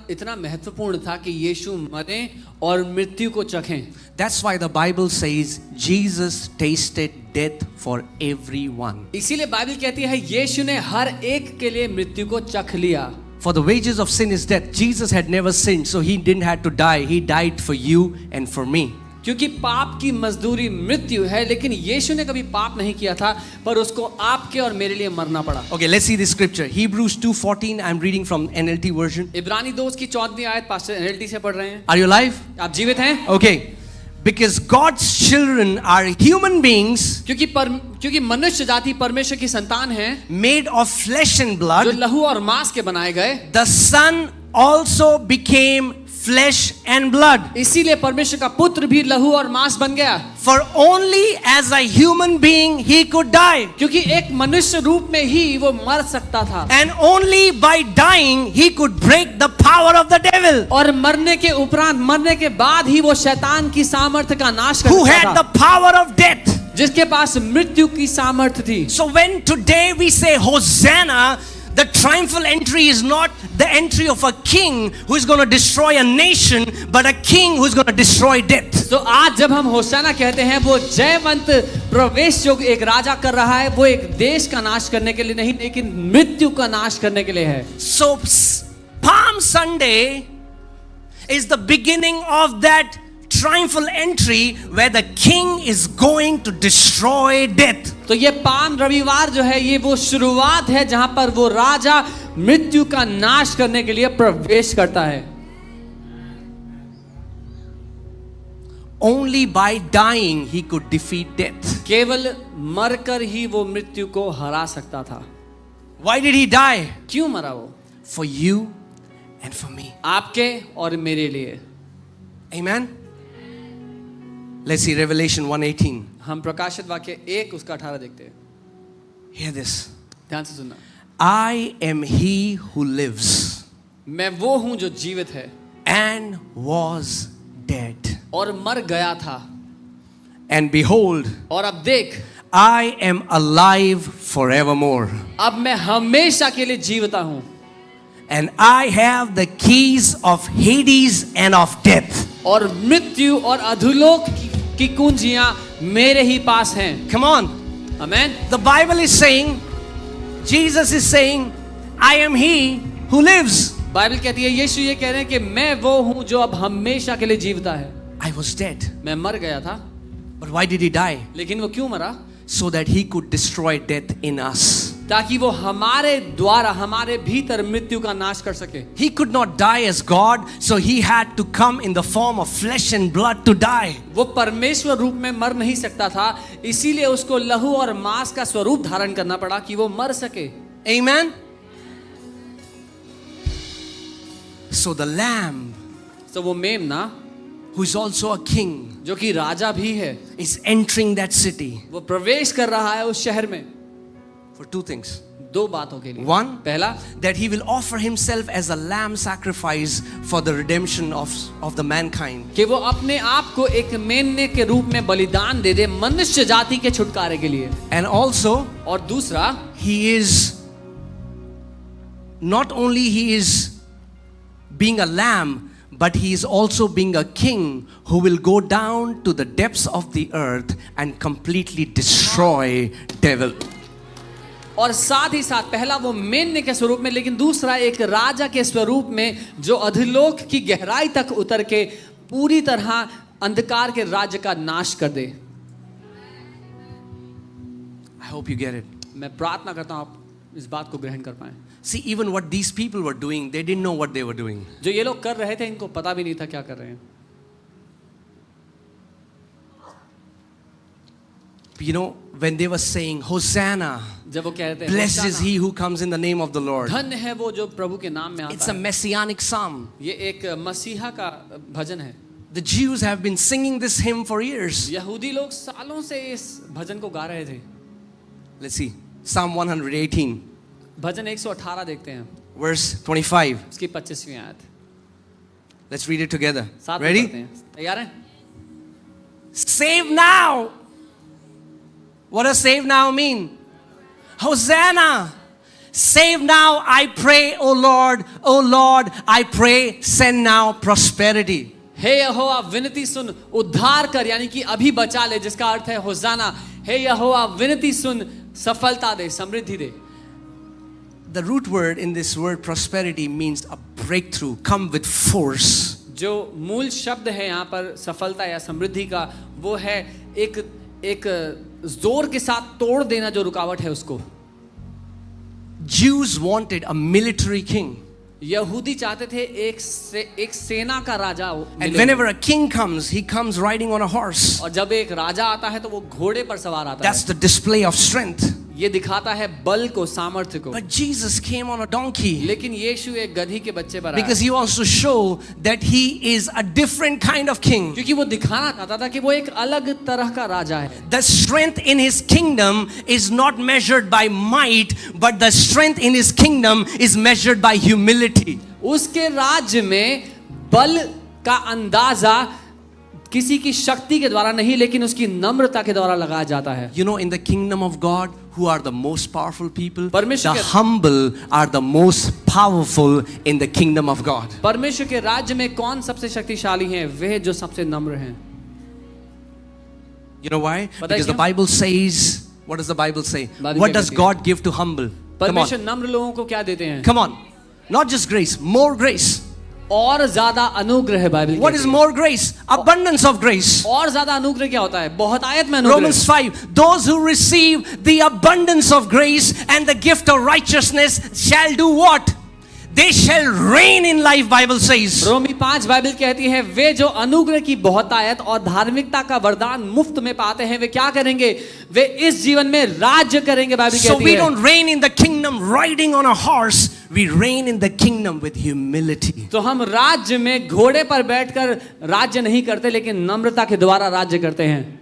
Speaker 2: इतना महत्वपूर्ण था कि यीशु मरे और मृत्यु को चखें।
Speaker 1: That's why the Bible says Jesus tasted death for everyone.
Speaker 2: इसीलिए बाइबल कहती है यीशु ने हर एक के लिए मृत्यु को चख लिया।
Speaker 1: For the wages of sin is death. Jesus had never sinned, so he didn't have to die. He died for you and for me.
Speaker 2: क्योंकि पाप की मजदूरी मृत्यु है, लेकिन यीशु ने कभी पाप नहीं किया था, पर उसको आपके और मेरे लिए मरना पड़ा।
Speaker 1: Okay, let's see this scripture. Hebrews 2:14. I'm reading from NLT version.
Speaker 2: इब्रानी 2 की 14वीं आयत पास्टर एनएलटी से पढ़ रहे हैं।
Speaker 1: Are you alive?
Speaker 2: आप जीवित हैं?
Speaker 1: Okay. Because God's children are human beings
Speaker 2: क्योंकि मनुष्य जाति परमेश्वर की संतान है,
Speaker 1: made of flesh and
Speaker 2: जो
Speaker 1: blood.
Speaker 2: लहू और मांस के बनाए गए।
Speaker 1: The Son also became flesh and blood.
Speaker 2: इसीलिए परमेश्वर का पुत्र भी लहू और मांस बन गया।
Speaker 1: For only as a human being he could die.
Speaker 2: क्योंकि एक मनुष्य रूप में ही वो मर सकता था,
Speaker 1: And only by dying he could break the power of the devil.
Speaker 2: और मरने के उपरांत, मरने के बाद ही वो शैतान की सामर्थ्य का नाश कर
Speaker 1: Who
Speaker 2: सकता
Speaker 1: had
Speaker 2: था,
Speaker 1: the power of death.
Speaker 2: जिसके पास मृत्यु की सामर्थ्य थी।
Speaker 1: So when today we say Hosanna, the triumphal entry is not the entry of a king who is going to destroy a nation, but a king who is going to destroy death.
Speaker 2: तो आज जब हम होशाना कहते हैं, वो जयवंत प्रवेश जो एक राजा कर रहा है, वो एक देश का नाश करने के लिए नहीं, लेकिन मृत्यु का नाश करने के लिए है।
Speaker 1: So Palm Sunday is the beginning of that triumphal entry where the king is going to destroy death.
Speaker 2: तो ये पाम रविवार जो है, ये वो शुरुआत है जहां पर वो राजा मृत्यु का नाश करने के लिए प्रवेश करता है।
Speaker 1: Only by dying he could defeat death.
Speaker 2: केवल मरकर ही वो मृत्यु को हरा सकता था।
Speaker 1: Why did he die?
Speaker 2: क्यों मरा वो?
Speaker 1: For you and for me.
Speaker 2: आपके और मेरे लिए।
Speaker 1: Amen. Let's see Revelation 1:18.
Speaker 2: हम प्रकाशित वाक्य 1 उसका 18 देखते हैं।
Speaker 1: Hear this.
Speaker 2: ध्यान से सुनना।
Speaker 1: I am he who lives
Speaker 2: मैं वो हूं जो जीवित है
Speaker 1: and was dead.
Speaker 2: और मर गया था,
Speaker 1: And behold,
Speaker 2: और अब देख,
Speaker 1: I am alive forevermore.
Speaker 2: अब मैं हमेशा के लिए जीविता हूं,
Speaker 1: And I have the keys of Hades and of death.
Speaker 2: और मृत्यु और अधोलोक की कुंजियां मेरे ही पास हैं।
Speaker 1: Come on.
Speaker 2: Amen.
Speaker 1: The Bible is saying, Jesus is saying, I am he who lives.
Speaker 2: Bible कहती है, यीशु ये कह रहे हैं कि मैं वो हूं जो अब हमेशा के लिए जीविता है।
Speaker 1: I was dead.
Speaker 2: मैं मर गया था,
Speaker 1: But why did he die?
Speaker 2: लेकिन वो क्यों मरा?
Speaker 1: So that he could destroy death in us.
Speaker 2: ताकि वो हमारे द्वारा, हमारे भीतर मृत्यु का नाश कर सके।
Speaker 1: He could not die as God, so he had to come in the form of flesh and blood to die.
Speaker 2: वो परमेश्वर रूप में मर नहीं सकता था, इसीलिए उसको लहू और मांस का स्वरूप धारण करना पड़ा कि वो मर सके।
Speaker 1: Amen. So the lamb,
Speaker 2: तो वो मेमना,
Speaker 1: who is also a king,
Speaker 2: जो कि राजा भी है,
Speaker 1: is entering that city
Speaker 2: वो प्रवेश कर रहा है उस शहर में
Speaker 1: for two things.
Speaker 2: 2 बातों के लिए।
Speaker 1: One,
Speaker 2: पहला,
Speaker 1: that he will offer himself as a lamb sacrifice for the redemption of the mankind.
Speaker 2: कि वो अपने आप को एक मेमने के रूप में बलिदान दे दे मनुष्य जाति के छुटकारे के लिए।
Speaker 1: And also,
Speaker 2: और दूसरा,
Speaker 1: he is not only he is being a lamb, but he is also being a king who will go down to the depths of the earth and completely destroy devil.
Speaker 2: और साथ ही साथ पहला वो मेमने के स्वरूप में, लेकिन दूसरा एक राजा के स्वरूप में जो अधोलोक की गहराई तक उतर के पूरी तरह अंधकार के राज्य का नाश कर दे।
Speaker 1: I hope you get it.
Speaker 2: मैं प्रार्थना करता हूँ आप इस बात को ग्रहण कर पाएं।
Speaker 1: See, even what these people were doing, they didn't know what they were doing.
Speaker 2: जो ये लोग कर रहे थे इनको पता भी नहीं था क्या कर रहे हैं।
Speaker 1: You know, when they were saying, Hosanna,
Speaker 2: जब वो कहते हैं
Speaker 1: blessed is he who comes in the name of the Lord.
Speaker 2: धन्य है वो जो प्रभु के नाम में
Speaker 1: It's
Speaker 2: आता
Speaker 1: a
Speaker 2: है।
Speaker 1: messianic psalm.
Speaker 2: ये एक मसीहा का भजन है।
Speaker 1: The Jews have been singing this hymn for years.
Speaker 2: यहूदी लोग सालों से इस भजन को गा रहे थे।
Speaker 1: Let's see. Psalm 118,
Speaker 2: भजन 118 देखते हैं,
Speaker 1: verse 25.
Speaker 2: उसकी 25वीं आयत।
Speaker 1: Let's read it together.
Speaker 2: साथ में पढ़ते
Speaker 1: Ready?
Speaker 2: हैं। तैयार हैं?
Speaker 1: Save now. What does save now mean? Hosanna. Save now, I pray, O Lord. O Lord, I pray, send now prosperity.
Speaker 2: हे यहोवा विनती सुन, उद्धार कर, यानी कि अभी बचा ले, जिसका अर्थ है होसाना। हे यहोवा विनती सुन, सफलता दे, समृद्धि दे।
Speaker 1: The root word in this word prosperity means a breakthrough, come with force.
Speaker 2: जो मूल शब्द है यहाँ पर सफलता या समृद्धि का, वो है एक जोर के साथ तोड़ देना जो रुकावट है उसको।
Speaker 1: Jews wanted a military king.
Speaker 2: यहूदी चाहते थे एक सेना का राजा
Speaker 1: And
Speaker 2: मिले।
Speaker 1: whenever a king comes, he comes riding on a horse.
Speaker 2: और जब एक राजा आता है तो वो घोड़े पर सवार आता
Speaker 1: That's
Speaker 2: है।
Speaker 1: the display of strength.
Speaker 2: ये दिखाता है बल को, सामर्थ्य को।
Speaker 1: But Jesus came on a donkey
Speaker 2: लेकिन यीशु एक गधी के बच्चे पर आया,
Speaker 1: because he wants to show that he is a different kind of king.
Speaker 2: क्योंकि वो दिखाना चाहता था कि वो एक अलग तरह का राजा है।
Speaker 1: The strength in his kingdom is not measured by might, but the strength in his kingdom is measured by humility.
Speaker 2: उसके राज्य में बल का अंदाजा किसी की शक्ति के द्वारा नहीं, लेकिन उसकी नम्रता के द्वारा लगाया जाता है।
Speaker 1: You know, in the kingdom of God, who are the most powerful people?
Speaker 2: परमेश्वर
Speaker 1: The
Speaker 2: के-
Speaker 1: humble are the most powerful in the kingdom of God.
Speaker 2: परमेश्वर के राज्य में कौन सबसे शक्तिशाली हैं? वे जो सबसे नम्र हैं।
Speaker 1: You know why?
Speaker 2: पता है
Speaker 1: Because the
Speaker 2: क्यों?
Speaker 1: Bible says, what does the Bible say?
Speaker 2: Bible
Speaker 1: What
Speaker 2: क्या
Speaker 1: does
Speaker 2: कहती है?
Speaker 1: God give to humble? Come
Speaker 2: परमेश्वर
Speaker 1: on.
Speaker 2: नम्र लोगों को क्या देते हैं?
Speaker 1: Come on. Not just grace, more grace.
Speaker 2: और ज्यादा अनुग्रह है। बाइबल
Speaker 1: What
Speaker 2: कहती
Speaker 1: is
Speaker 2: है।
Speaker 1: more grace? Abundance of grace.
Speaker 2: और ज्यादा अनुग्रह क्या होता है? बहुत आयत में अनुग्रह।
Speaker 1: Romans 5, those who receive the abundance of grace and the gift of righteousness shall do what? They shall reign in life, Bible says.
Speaker 2: रोमी 5 बाइबल कहती है, वे जो अनुग्रह की बहुतायत और धार्मिकता का वरदान मुफ्त में पाते हैं, वे क्या करेंगे? वे इस जीवन में राज्य करेंगे। बाइबल
Speaker 1: So
Speaker 2: कहती
Speaker 1: we
Speaker 2: है।
Speaker 1: don't reign in the kingdom riding on a horse. We reign in the kingdom with humility.
Speaker 2: तो हम राज्य में घोड़े पर बैठकर राज्य नहीं करते, लेकिन नम्रता के द्वारा राज्य करते हैं।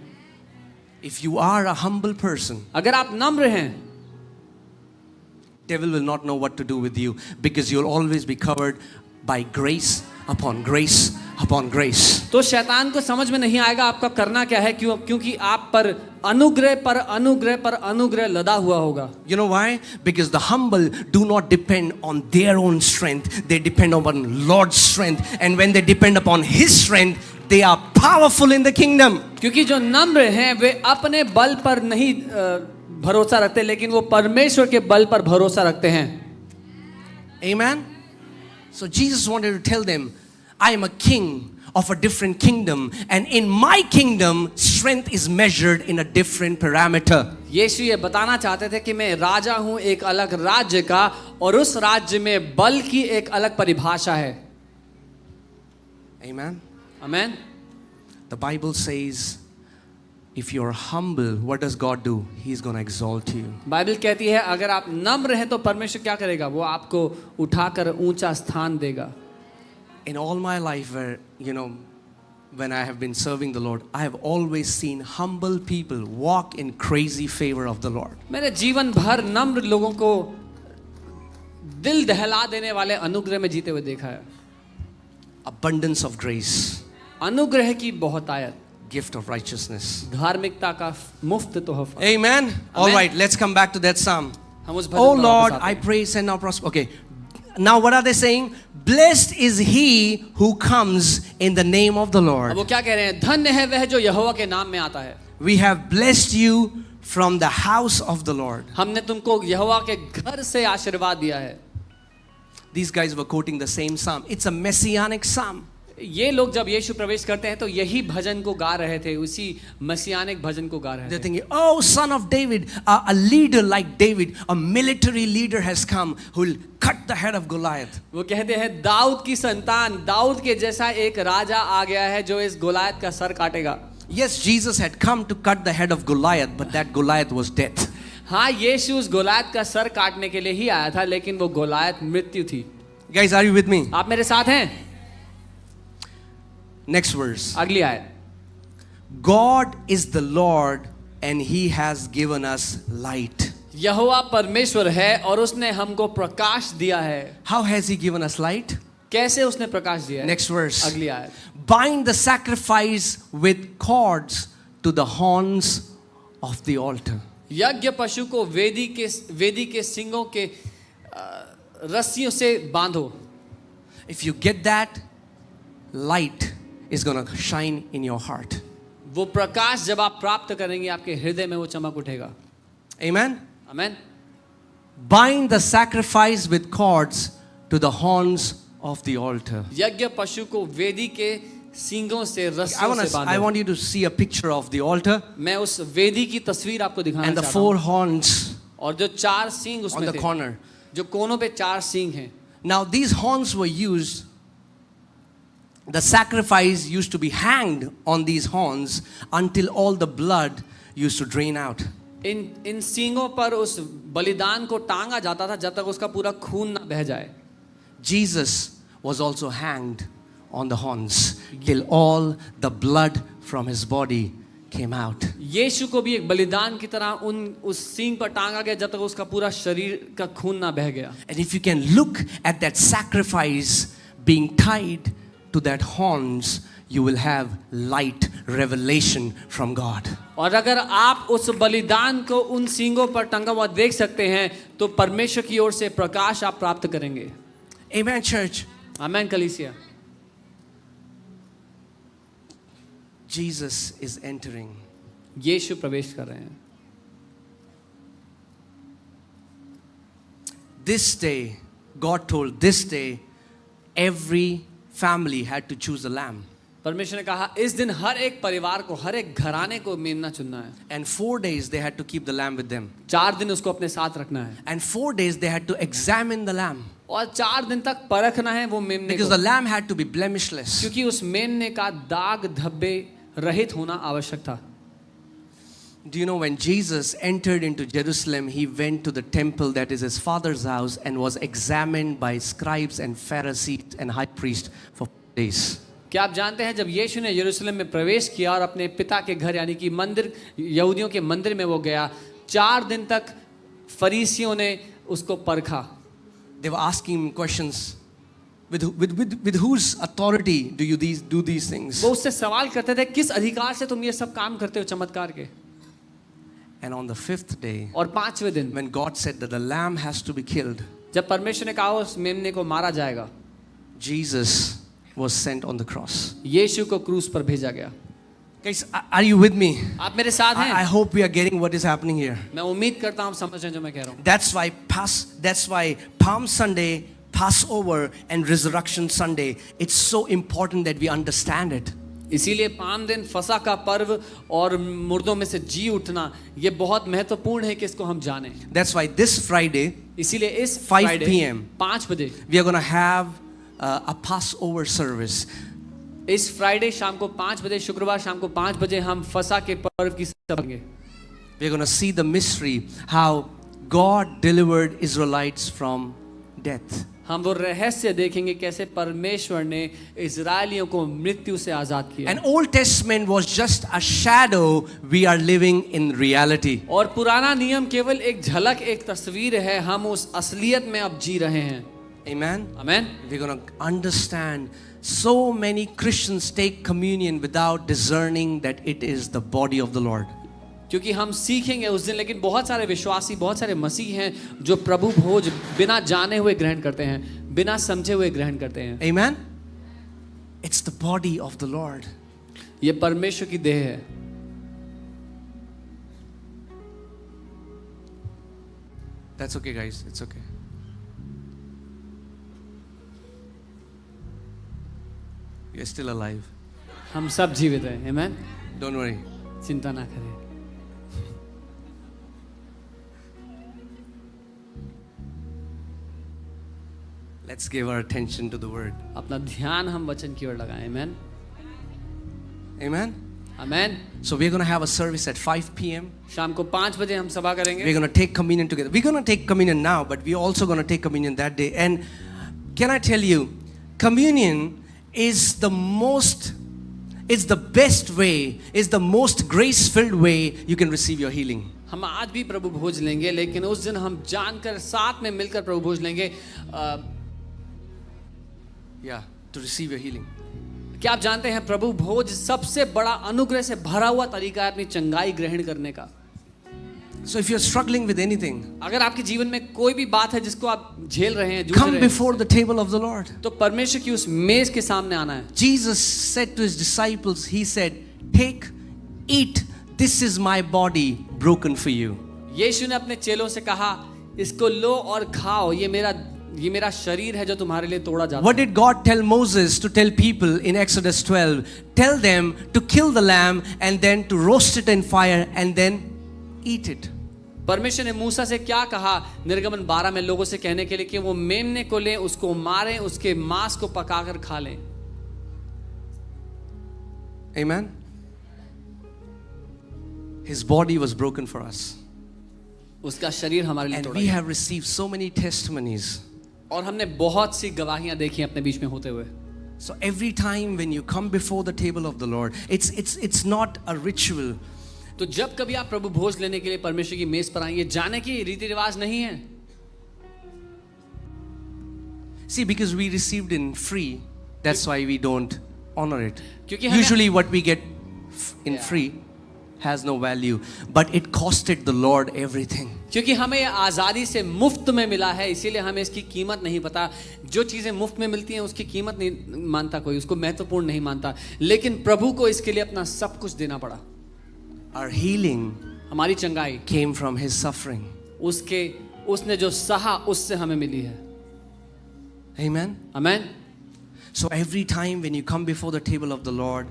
Speaker 1: If you are a humble person,
Speaker 2: अगर आप नम्र हैं,
Speaker 1: devil will not know what to do with you because you'll always be covered by grace upon grace upon grace.
Speaker 2: तो शैतान को समझ में नहीं आएगा आपका करना क्या है, क्योंकि आप पर अनुग्रह लदा हुआ होगा।
Speaker 1: You know why? Because the humble do not depend on their own strength. They depend upon Lord's strength. And when they depend upon His strength, they are powerful in the kingdom.
Speaker 2: क्योंकि जो नम्र हैं वे अपने बल पर नहीं भरोसा रखते, लेकिन वो परमेश्वर के बल पर भरोसा रखते हैं।
Speaker 1: Amen? So Jesus wanted to tell them, I am a king of a different kingdom, and in my kingdom, strength is measured in a different parameter.
Speaker 2: यीशु ये बताना चाहते थे कि मैं राजा हूं एक अलग राज्य का, और उस राज्य में बल की एक अलग परिभाषा है।
Speaker 1: Amen?
Speaker 2: Amen.
Speaker 1: The Bible says, if you're humble, what does God do? He's going to exalt you.
Speaker 2: Bible कहती है अगर आप नम्र हैं तो परमेश्वर क्या करेगा? वो आपको उठाकर ऊंचा स्थान देगा।
Speaker 1: In all my life, where, when I have been serving the Lord, I have always seen humble people walk in crazy favor of the Lord.
Speaker 2: मेरे जीवन भर नम्र लोगों को दिल दहला देने वाले अनुग्रह में जीते हुए देखा है।
Speaker 1: Abundance of grace,
Speaker 2: अनुग्रह की बहुतायत,
Speaker 1: gift of righteousness.
Speaker 2: धार्मिकता का मुफ्त तोहफा।
Speaker 1: Amen. All right, let's come back to that psalm.
Speaker 2: हम उस भजन
Speaker 1: Oh
Speaker 2: पर
Speaker 1: Lord,
Speaker 2: वापस आते
Speaker 1: I
Speaker 2: हैं।
Speaker 1: pray, send now prosper. Okay. Now what are they saying? Blessed is he who comes in the name of the
Speaker 2: अब
Speaker 1: Lord.
Speaker 2: वो क्या कह रहे हैं? धन्य है वह जो यहोवा के नाम में आता है।
Speaker 1: We have blessed you from the house of the Lord.
Speaker 2: हमने तुमको यहोवा के घर से आशीर्वाद दिया है।
Speaker 1: These guys were quoting the same psalm. It's a messianic psalm.
Speaker 2: ये लोग जब यीशु प्रवेश करते हैं तो यही भजन को गा रहे थे, उसी मसीहानिक भजन को गा रहे
Speaker 1: They're
Speaker 2: थे.
Speaker 1: thinking, oh, son of David, a leader like David, a military leader has come who will cut the head of Goliath.
Speaker 2: वो कहते हैं दाऊद की संतान, दाऊद के जैसा एक राजा आ गया है जो इस गोलायत का सर काटेगा.
Speaker 1: Yes, Jesus had come to cut the head of Goliath, but that Goliath was death.
Speaker 2: हाँ, यीशु उस गोलायत का सर काटने के लिए ही आया था, लेकिन वो गोलायत मृत्यु थी.
Speaker 1: Guys, are you with me?
Speaker 2: आप मेरे साथ हैं?
Speaker 1: Next verse.
Speaker 2: अगली आयत.
Speaker 1: God is the Lord and he has given us light.
Speaker 2: यहोवा परमेश्वर है और उसने हमको प्रकाश दिया है.
Speaker 1: How has he given us light?
Speaker 2: कैसे उसने प्रकाश दिया है?
Speaker 1: Next verse.
Speaker 2: अगली आयत.
Speaker 1: Bind the sacrifice with cords to the horns of the altar.
Speaker 2: यज्ञ पशु को वेदी के सिंगों के रस्सियों से बांधो.
Speaker 1: If you get that, light is going to shine in your heart.
Speaker 2: वो प्रकाश जब आप प्राप्त करेंगे आपके हृदय में वो चमक उठेगा.
Speaker 1: Amen?
Speaker 2: Amen.
Speaker 1: Bind the sacrifice with cords to the horns of the altar.
Speaker 2: यज्ञ पशु को वेदी के सींगों से
Speaker 1: I
Speaker 2: रस्सियों से
Speaker 1: want
Speaker 2: बांधो.
Speaker 1: you to see a picture of the altar
Speaker 2: मैं उस वेदी की तस्वीर आपको दिखाना
Speaker 1: and the
Speaker 2: चाहता
Speaker 1: four
Speaker 2: हूँ.
Speaker 1: horns
Speaker 2: और जो 4 सींग
Speaker 1: on
Speaker 2: उसमें
Speaker 1: the
Speaker 2: थे,
Speaker 1: corner.
Speaker 2: जो कोनों पे 4 सींग हैं.
Speaker 1: Now these horns were used, the sacrifice used to be hanged on these horns until all the blood used to drain out.
Speaker 2: इन सींगों पर उस बलिदान को टांगा जाता था जब तक उसका पूरा खून ना बह जाए.
Speaker 1: Jesus was also hanged on the horns till all the blood from his body came out.
Speaker 2: यीशु को भी एक बलिदान की तरह उस सींग पर टांगा गया जब तक उसका पूरा शरीर का खून ना बह गया.
Speaker 1: And if you can look at that sacrifice being tied to that horns, you will have light revelation from God.
Speaker 2: और अगर आप उस बलिदान को उन सींगों पर टंगा हुआ देख सकते हैं तो परमेश्वर की ओर से प्रकाश आप प्राप्त करेंगे.
Speaker 1: Amen, church.
Speaker 2: आमेन कलीसिया.
Speaker 1: Jesus is entering.
Speaker 2: यीशु प्रवेश कर रहे हैं.
Speaker 1: This day, God told, this day, every family had to choose a lamb.
Speaker 2: परमेश्वर ने कहा इस दिन हर एक परिवार को, हर एक घराने को मेमना चुनना है.
Speaker 1: And 4 days they had to keep the lamb with them.
Speaker 2: 4 दिन उसको अपने साथ रखना है.
Speaker 1: And 4 days they had to examine the lamb.
Speaker 2: और 4 दिन तक परखना है वो मेमने
Speaker 1: Because
Speaker 2: को.
Speaker 1: the lamb had to be blemishless.
Speaker 2: क्योंकि उस मेमने का दाग धब्बे रहित होना आवश्यक था.
Speaker 1: Do you know when Jesus entered into Jerusalem, he went to the temple that is his father's house and was examined by scribes and Pharisees and high priests for 4 days.
Speaker 2: क्या आप जानते हैं जब यीशु ने यरूशलेम में प्रवेश किया और अपने पिता के घर यानी कि मंदिर, यहूदियों के मंदिर में वो गया, 4 दिन तक फरीसियों ने उसको परखा.
Speaker 1: They were asking him questions. With whose authority do you do these things?
Speaker 2: वो उससे सवाल करते थे किस अधिकार से तुम ये सब काम करते हो चमत्कार के.
Speaker 1: And on the 5th day,
Speaker 2: और 5वें दिन
Speaker 1: when God said that the lamb has to be killed,
Speaker 2: जब परमेश्वर ने कहा उस मेमने को मारा जाएगा,
Speaker 1: Jesus was sent on the cross.
Speaker 2: यीशु को क्रूस पर भेजा गया.
Speaker 1: Guys, are you with me?
Speaker 2: आप मेरे साथ हैं?
Speaker 1: I hope we are getting what is happening here.
Speaker 2: मैं उम्मीद करता हूँ आप समझ रहे हैं जो मैं कह रहा हूँ.
Speaker 1: That's why Palm Sunday, Passover and Resurrection Sunday, it's so important that we understand it.
Speaker 2: इसीलिए पाम दिन फसा का पर्व और मुर्दों में से जी उठना ये बहुत महत्वपूर्ण है कि इसको हम जानें.
Speaker 1: That's why this Friday,
Speaker 2: इसीलिए इस
Speaker 1: 5
Speaker 2: Friday,
Speaker 1: p.m.
Speaker 2: 5 बजे
Speaker 1: we are going to have a Passover service.
Speaker 2: इस फ्राइडे शाम को 5 बजे, शुक्रवार शाम को 5 बजे हम फसा के पर्व की सभा करेंगे.
Speaker 1: We are going to see the mystery how God delivered Israelites from death.
Speaker 2: हम वो रहस्य देखेंगे कैसे परमेश्वर ने इजरायलियों को मृत्यु से आजाद किया.
Speaker 1: And Old Testament was just a shadow. We are living in reality.
Speaker 2: और पुराना नियम केवल एक झलक, एक तस्वीर है. हम उस असलियत में अब जी रहे हैं.
Speaker 1: Amen.
Speaker 2: Amen.
Speaker 1: We're going to understand. So many Christians take communion without discerning that it is the body of the Lord.
Speaker 2: क्योंकि हम सीखेंगे उस दिन, लेकिन बहुत सारे विश्वासी, बहुत सारे मसीह हैं जो प्रभु भोज बिना जाने हुए ग्रहण करते हैं, बिना समझे हुए ग्रहण करते हैं.
Speaker 1: Amen. It's the body of the Lord.
Speaker 2: ये परमेश्वर की देह है.
Speaker 1: That's okay, guys. It's okay. You're still alive.
Speaker 2: हम सब जीवित हैं, आमेन।
Speaker 1: Don't worry.
Speaker 2: चिंता ना करें।
Speaker 1: Let's give our attention to the word.
Speaker 2: अपना ध्यान हम वचन की ओर लगाएं, आमेन।
Speaker 1: Amen.
Speaker 2: Amen.
Speaker 1: So we're going to have a service at 5 p.m.
Speaker 2: शाम को 5 बजे हम सभा करेंगे।
Speaker 1: We're going to take communion together. We're going to take communion now, but we're also going to take communion that day. And can I tell you, communion is the best way, is the most grace-filled way you can receive your healing.
Speaker 2: हम आज भी प्रभु भोज लेंगे, लेकिन उस दिन हम जानकर साथ में मिलकर प्रभु भोज लेंगे।
Speaker 1: Yeah, to receive your healing.
Speaker 2: क्या आप जानते हैं प्रभु भोज सबसे बड़ा अनुग्रह से भरा हुआ तरीका है अपनी चंगाई ग्रहण करने का।
Speaker 1: So if you're struggling with anything,
Speaker 2: अगर आपके जीवन में कोई भी बात है जिसको आप झेल रहे हैं, जूझ
Speaker 1: come
Speaker 2: रहे हैं,
Speaker 1: before the table of the Lord.
Speaker 2: तो परमेश्वर की उस मेज के सामने आना है।
Speaker 1: Jesus said to his disciples, he said, take, eat, this is my body broken for you.
Speaker 2: यीशु ने अपने चेलों से कहा, इसको लो और खाओ, ये मेरा शरीर है जो तुम्हारे लिए तोड़ा जाता है।
Speaker 1: What did God tell Moses to tell people in Exodus 12? Tell them to kill the lamb and then to roast it in fire and then eat it.
Speaker 2: परमेश्वर ने मूसा से क्या कहा निर्गमन 12 में लोगों से कहने के लिए कि वो मेमने को लें, उसको मारें, उसके मांस को पकाकर खा लें।
Speaker 1: Amen. His body was broken for us.
Speaker 2: उसका शरीर हमारे लिए
Speaker 1: And
Speaker 2: तोड़ा
Speaker 1: we
Speaker 2: गया।
Speaker 1: have received so many testimonies.
Speaker 2: और हमने बहुत सी गवाहियां देखी अपने बीच में होते हुए।
Speaker 1: So every time when you come before the table of the Lord, it's not a ritual.
Speaker 2: तो जब कभी आप प्रभु भोज लेने के लिए परमेश्वर की मेज पर आएं, ये जाने की रीति रिवाज नहीं है।
Speaker 1: See, because we received in free, that's why we don't honor it.
Speaker 2: क्योंकि हमें-
Speaker 1: Usually what we get in free has no value, but it costed the Lord everything.
Speaker 2: क्योंकि हमें ये आज़ादी से मुफ्त में मिला है, इसीलिए हमें इसकी कीमत नहीं पता। जो चीज़ें मुफ्त में मिलती हैं उसकी कीमत नहीं मानता कोई, उसको महत्वपूर्ण नहीं मानता, लेकिन प्रभु को इसके लिए अपना सब कुछ देना पड़ा।
Speaker 1: Our healing
Speaker 2: हमारी चंगाई
Speaker 1: came from His suffering.
Speaker 2: उसने जो सहा उससे हमें मिली है।
Speaker 1: Amen.
Speaker 2: Amen.
Speaker 1: So every time when you come before the table of the Lord,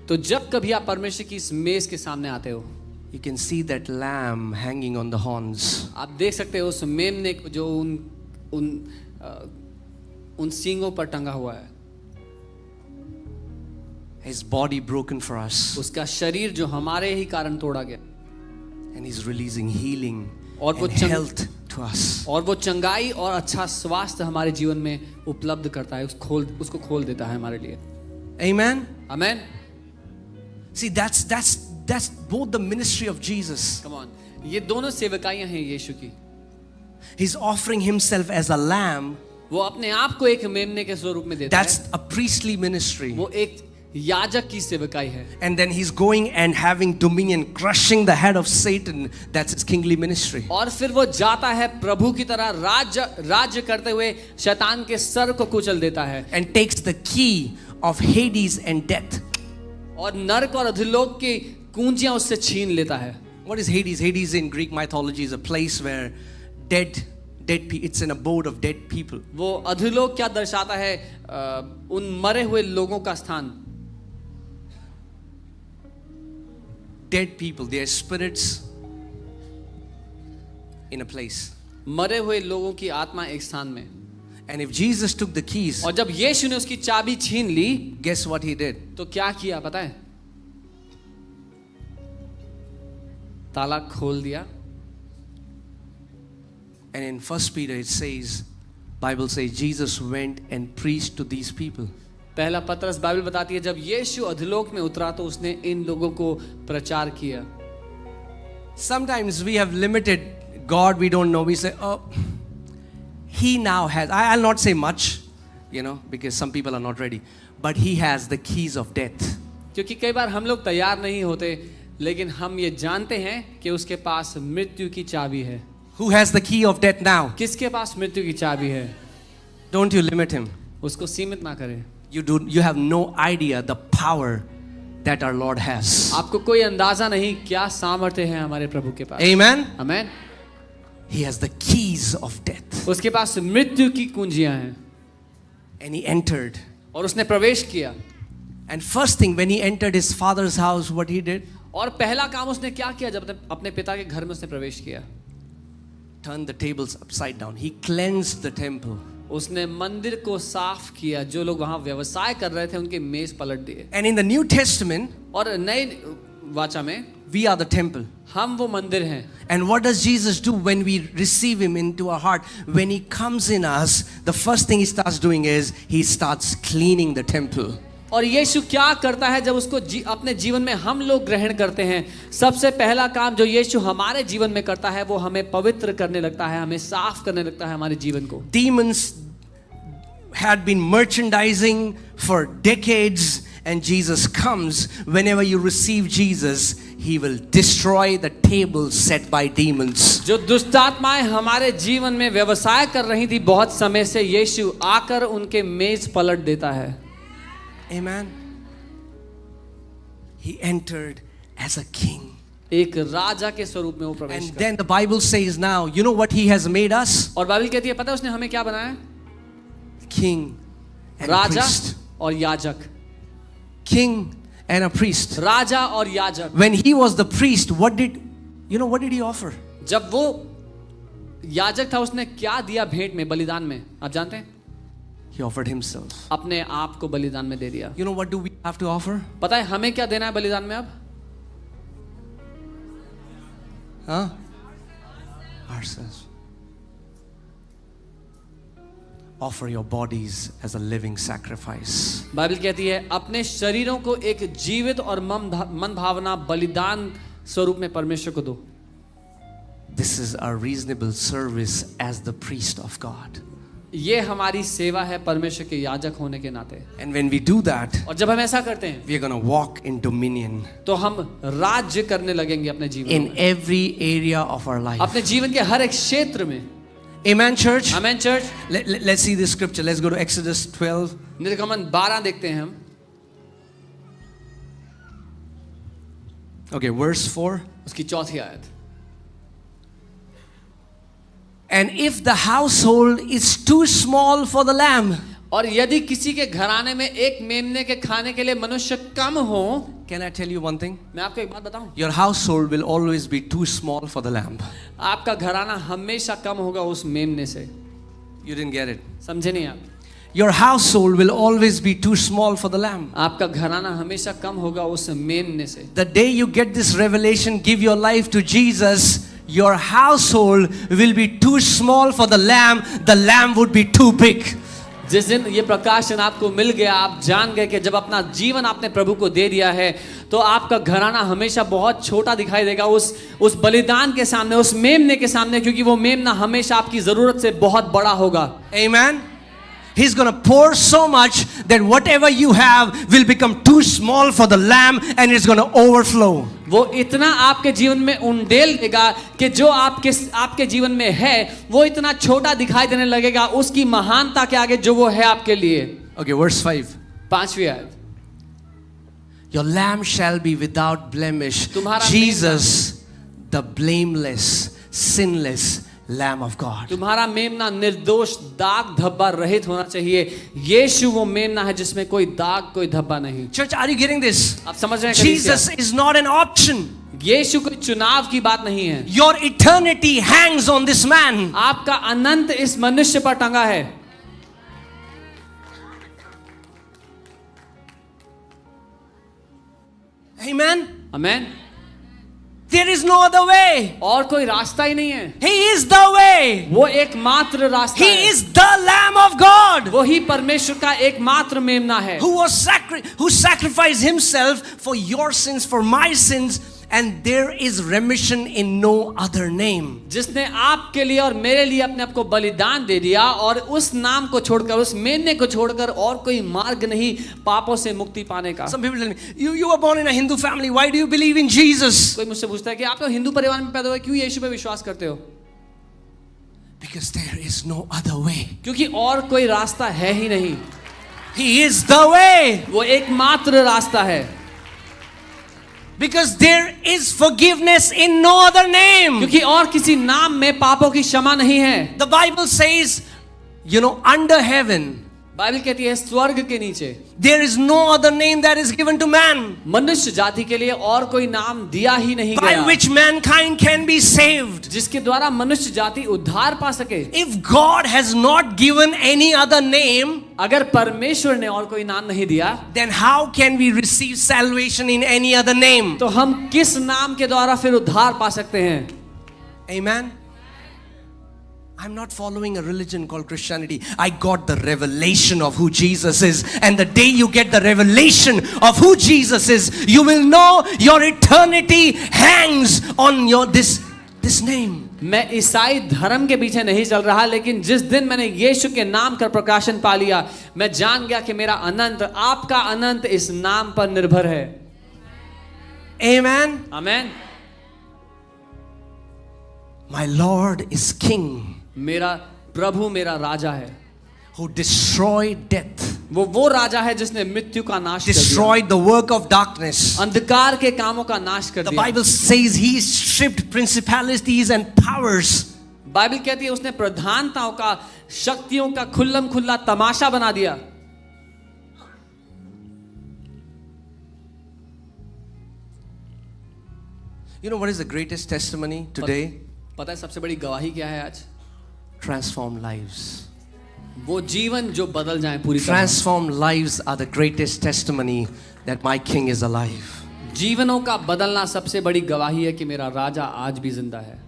Speaker 2: तो जब कभी आप परमेश्वर की इस मेज के सामने आते हो,
Speaker 1: you can see that lamb hanging on the horns.
Speaker 2: आप देख सकते हो उस मेमने को जो उन सींगों पर टंगा हुआ है।
Speaker 1: His body broken for us.
Speaker 2: उसका शरीर जो हमारे ही कारण तोड़ा गया,
Speaker 1: And He's releasing healing
Speaker 2: और वो
Speaker 1: and health to us.
Speaker 2: और वो चंगाई और अच्छा स्वास्थ्य हमारे जीवन में उपलब्ध करता है, उसको खोल देता है हमारे लिए।
Speaker 1: Amen.
Speaker 2: Amen.
Speaker 1: See, that's both the ministry of Jesus.
Speaker 2: Come on, ये दोनों सेवकाइयां हैं यीशु की।
Speaker 1: He's offering Himself as a lamb.
Speaker 2: वो अपने आप को एक मेमने के स्वरूप में देता
Speaker 1: That's
Speaker 2: है।
Speaker 1: a priestly ministry.
Speaker 2: वो एक याजक की सेवकाई है।
Speaker 1: And then He's going and having dominion, crushing the head of Satan. That's His kingly ministry.
Speaker 2: और फिर वो जाता है प्रभु की तरह राज्य करते हुए शैतान के सर को कुचल देता है।
Speaker 1: And takes the key of Hades and death.
Speaker 2: और नरक और अधोलोक की कुंजियां उससे छीन लेता है।
Speaker 1: What is Hades? Hades in Greek mythology is a place where dead people, it's an abode of dead people.
Speaker 2: वो अधोलोक क्या दर्शाता है? उन मरे हुए लोगों का स्थान।
Speaker 1: Dead people, they are spirits in a place.
Speaker 2: मरे हुए लोगों की आत्मा एक स्थान में।
Speaker 1: And if Jesus took the keys,
Speaker 2: और जब यीशु ने उसकी चाबी छीन ली,
Speaker 1: guess what He did?
Speaker 2: तो क्या किया पता है? ताला खोल दिया।
Speaker 1: And in 1 Peter it says, Bible says Jesus went and preached to these people.
Speaker 2: पहला पत्रस बाइबल बताती है जब यीशु अधोलोक में उतरा तो उसने इन लोगों को प्रचार किया।
Speaker 1: Sometimes we have limited God, we don't know. We say, oh, He now has, I'll not say much, because some people are not ready, but He has the keys of death.
Speaker 2: क्योंकि कई बार हम लोग तैयार नहीं होते, लेकिन हम ये जानते हैं कि उसके पास मृत्यु की चाबी है।
Speaker 1: Who has the key of death now?
Speaker 2: किसके पास मृत्यु की चाबी है?
Speaker 1: Don't you limit Him.
Speaker 2: उसको सीमित ना करें।
Speaker 1: You have no idea the power that our Lord has.
Speaker 2: आपको कोई अंदाजा नहीं क्या सामर्थ्य है हमारे प्रभु के पास।
Speaker 1: Amen.
Speaker 2: Amen.
Speaker 1: He has the keys of death.
Speaker 2: उसके पास मृत्यु की कुंजियां हैं।
Speaker 1: And He entered.
Speaker 2: और उसने प्रवेश किया।
Speaker 1: And first thing, when he entered his father's house, what he did?
Speaker 2: और पहला काम उसने क्या किया जब अपने पिता के घर में उसने प्रवेश किया?
Speaker 1: Turned the tables upside down. He cleansed the temple.
Speaker 2: उसने मंदिर को साफ किया. जो लोग वहां व्यवसाय कर रहे थे उनके मेज पलट दिए.
Speaker 1: And in the New Testament,
Speaker 2: और नए वाचा में
Speaker 1: we are the temple.
Speaker 2: हम वो मंदिर हैं.
Speaker 1: And what does Jesus do when we receive him into our heart? When he comes in us, the first thing he starts doing is he starts cleaning the temple.
Speaker 2: और यीशु क्या करता है जब उसको अपने जीवन में हम लोग ग्रहण करते हैं? सबसे पहला काम जो यीशु हमारे जीवन में करता है वो हमें पवित्र करने लगता है, हमें साफ करने लगता है हमारे जीवन को.
Speaker 1: Demons had been merchandising for decades, and Jesus comes. Whenever you receive Jesus, he will destroy the tables set by demons.
Speaker 2: जो दुष्ट आत्माएं हमारे जीवन में व्यवसाय कर रही थी बहुत समय से, यीशु आकर उनके मेज पलट देता है.
Speaker 1: Amen. He entered as a king.
Speaker 2: एक राजा के स्वरूप में वो प्रवेश
Speaker 1: And
Speaker 2: करता.
Speaker 1: then the Bible says now, you know what he has made us?
Speaker 2: और बाइबल कहती है पता है उसने हमें क्या बनाया?
Speaker 1: King and a
Speaker 2: Raja
Speaker 1: priest.
Speaker 2: और याजक.
Speaker 1: King and a priest.
Speaker 2: राजा और याजक.
Speaker 1: When he was the priest, what did he offer?
Speaker 2: जब वो याजक था उसने क्या दिया भेंट में, बलिदान में? आप जानते हैं?
Speaker 1: He offered himself.
Speaker 2: अपने आप को बलिदान में दे दिया.
Speaker 1: You know what do we have to offer?
Speaker 2: पता है हमें क्या देना है बलिदान में अब?
Speaker 1: Huh? Ourselves. Offer your bodies as a living sacrifice.
Speaker 2: Bible कहती है अपने शरीरों को एक जीवित और मन भावना बलिदान स्वरूप में परमेश्वर को दो.
Speaker 1: This is our reasonable service as the priest of God.
Speaker 2: ये हमारी सेवा है परमेश्वर के याजक होने के नाते.
Speaker 1: And when we do that,
Speaker 2: और जब हम ऐसा करते हैं
Speaker 1: we are going to walk in dominion
Speaker 2: तो हम राज्य करने लगेंगे अपने जीवन
Speaker 1: in
Speaker 2: में,
Speaker 1: every area of our life.
Speaker 2: अपने जीवन के हर एक क्षेत्र में.
Speaker 1: Amen, church?
Speaker 2: Amen church.
Speaker 1: Let's see this scripture. Let's go to Exodus 12.
Speaker 2: निर्गमन 12 देखते हैं हम.
Speaker 1: Okay, verse 4.
Speaker 2: उसकी चौथी आयत.
Speaker 1: And if the household is too small for the lamb,
Speaker 2: और यदि किसी के घराने में एक मेमने के खाने के लिए मनुष्य कम हो,
Speaker 1: can I tell you one thing?
Speaker 2: मैं आपको एक बात बताऊं,
Speaker 1: Your household will always be too small for the lamb.
Speaker 2: आपका घराना हमेशा कम होगा उस मेमने से.
Speaker 1: You didn't get it.
Speaker 2: समझे नहीं आप?
Speaker 1: Your household will always be too small for the lamb.
Speaker 2: आपका घराना हमेशा कम होगा उस मेमने से.
Speaker 1: The day you get this revelation, give your life to Jesus, your household will be too small for the lamb would be too big.
Speaker 2: जिस दिन ये प्रकाशन आपको मिल गया, आप जान गए कि जब अपना जीवन आपने प्रभु को दे दिया है तो आपका घराना हमेशा बहुत छोटा दिखाई देगा उस बलिदान के सामने, उस मेमने के सामने, क्योंकि वो मेमना हमेशा आपकी जरूरत से बहुत बड़ा होगा.
Speaker 1: Amen. He's going to pour so much that whatever you have will become too small for the lamb and it's going to overflow.
Speaker 2: वो इतना आपके जीवन में उंडेल देगा कि जो आपके जीवन में है वो इतना छोटा दिखाई देने लगेगा उसकी महानता के आगे जो वो है आपके लिए.
Speaker 1: Okay, verse 5.
Speaker 2: 5वीं आयत.
Speaker 1: Your lamb shall be without blemish.
Speaker 2: तुम्हारा
Speaker 1: Jesus, the blameless, sinless Lamb of God.
Speaker 2: तुम्हारा मेमना निर्दोष दाग धब्बा रहित होना चाहिए. यीशु वो मेमना है जिसमें कोई दाग कोई धब्बा नहीं.
Speaker 1: Church, are you getting this?
Speaker 2: आप समझ रहे हैं?
Speaker 1: Jesus is not an option.
Speaker 2: यीशु कोई चुनाव की बात नहीं है.
Speaker 1: Your eternity hangs on this man.
Speaker 2: आपका अनंत इस मनुष्य पर टंगा है.
Speaker 1: Amen.
Speaker 2: Amen.
Speaker 1: There is no other way.
Speaker 2: और कोई रास्ता ही नहीं है.
Speaker 1: He is the way.
Speaker 2: वो एकमात्र रास्ता
Speaker 1: He
Speaker 2: है.
Speaker 1: is the Lamb of God.
Speaker 2: वो ही परमेश्वर का एकमात्र मेमना है.
Speaker 1: Who sacrificed himself for your sins, for my sins, and there is remission in no other name.
Speaker 2: जिसने आपके लिए और मेरे लिए अपने आप को बलिदान दे दिया और उस नाम को छोड़कर, उस मेमने को छोड़कर और कोई मार्ग नहीं पापों से मुक्ति पाने का.
Speaker 1: Some people tell me, you were born in a Hindu family. Why do you believe in Jesus?
Speaker 2: कोई मुझसे पूछता है कि आप तो हिंदू परिवार में पैदा हुए, क्यों यीशु पे विश्वास करते हो?
Speaker 1: Because there is no other way.
Speaker 2: क्योंकि और कोई रास्ता है ही नहीं.
Speaker 1: He is the way.
Speaker 2: वो एकमात्र रास्ता है.
Speaker 1: Because there is forgiveness in no other name.
Speaker 2: क्योंकि और किसी नाम में पापों की क्षमा नहीं है.
Speaker 1: The Bible says, under heaven,
Speaker 2: Bible कहती है स्वर्ग के नीचे
Speaker 1: there is no other name that is given to man
Speaker 2: मनुष्य जाति के लिए और कोई नाम दिया ही नहीं
Speaker 1: by
Speaker 2: गया
Speaker 1: which mankind can be saved.
Speaker 2: जिसके द्वारा मनुष्य जाति उद्धार पा सके।
Speaker 1: If God has not given any other name,
Speaker 2: अगर परमेश्वर ने और कोई नाम नहीं दिया
Speaker 1: then how can we receive salvation in any other name?
Speaker 2: तो हम किस नाम के द्वारा फिर उद्धार पा सकते हैं?
Speaker 1: Amen. I'm not following a religion called Christianity. I got the revelation of who Jesus is. And the day you get the revelation of who Jesus is, you will know your eternity hangs on this name.
Speaker 2: मैं ईसाई धर्म के पीछे नहीं चल रहा, लेकिन जिस दिन मैंने यीशु के नाम का प्रकाशन पा लिया, मैं जान गया कि मेरा अनंत, आपका अनंत इस नाम पर निर्भर है।
Speaker 1: Amen.
Speaker 2: Amen.
Speaker 1: My Lord is King.
Speaker 2: मेरा प्रभु मेरा राजा है,
Speaker 1: who destroyed death,
Speaker 2: वो राजा है जिसने मृत्यु का नाश कर दिया,
Speaker 1: destroyed the work of darkness.
Speaker 2: अंधकार के कामों का नाश कर
Speaker 1: The
Speaker 2: दिया।
Speaker 1: Bible says he stripped principalities and powers.
Speaker 2: Bible कहती है उसने प्रधानताओं का, शक्तियों का खुल्लम खुल्ला तमाशा बना दिया।
Speaker 1: You know what is the greatest testimony today?
Speaker 2: पता है सबसे बड़ी गवाही क्या है आज?
Speaker 1: Transformed lives.
Speaker 2: वो जीवन जो बदल जाए पूरी तरह।
Speaker 1: Transformed lives are the greatest testimony that my King is alive.
Speaker 2: जीवनों का बदलना सबसे बड़ी गवाही है कि मेरा राजा आज भी जिंदा है।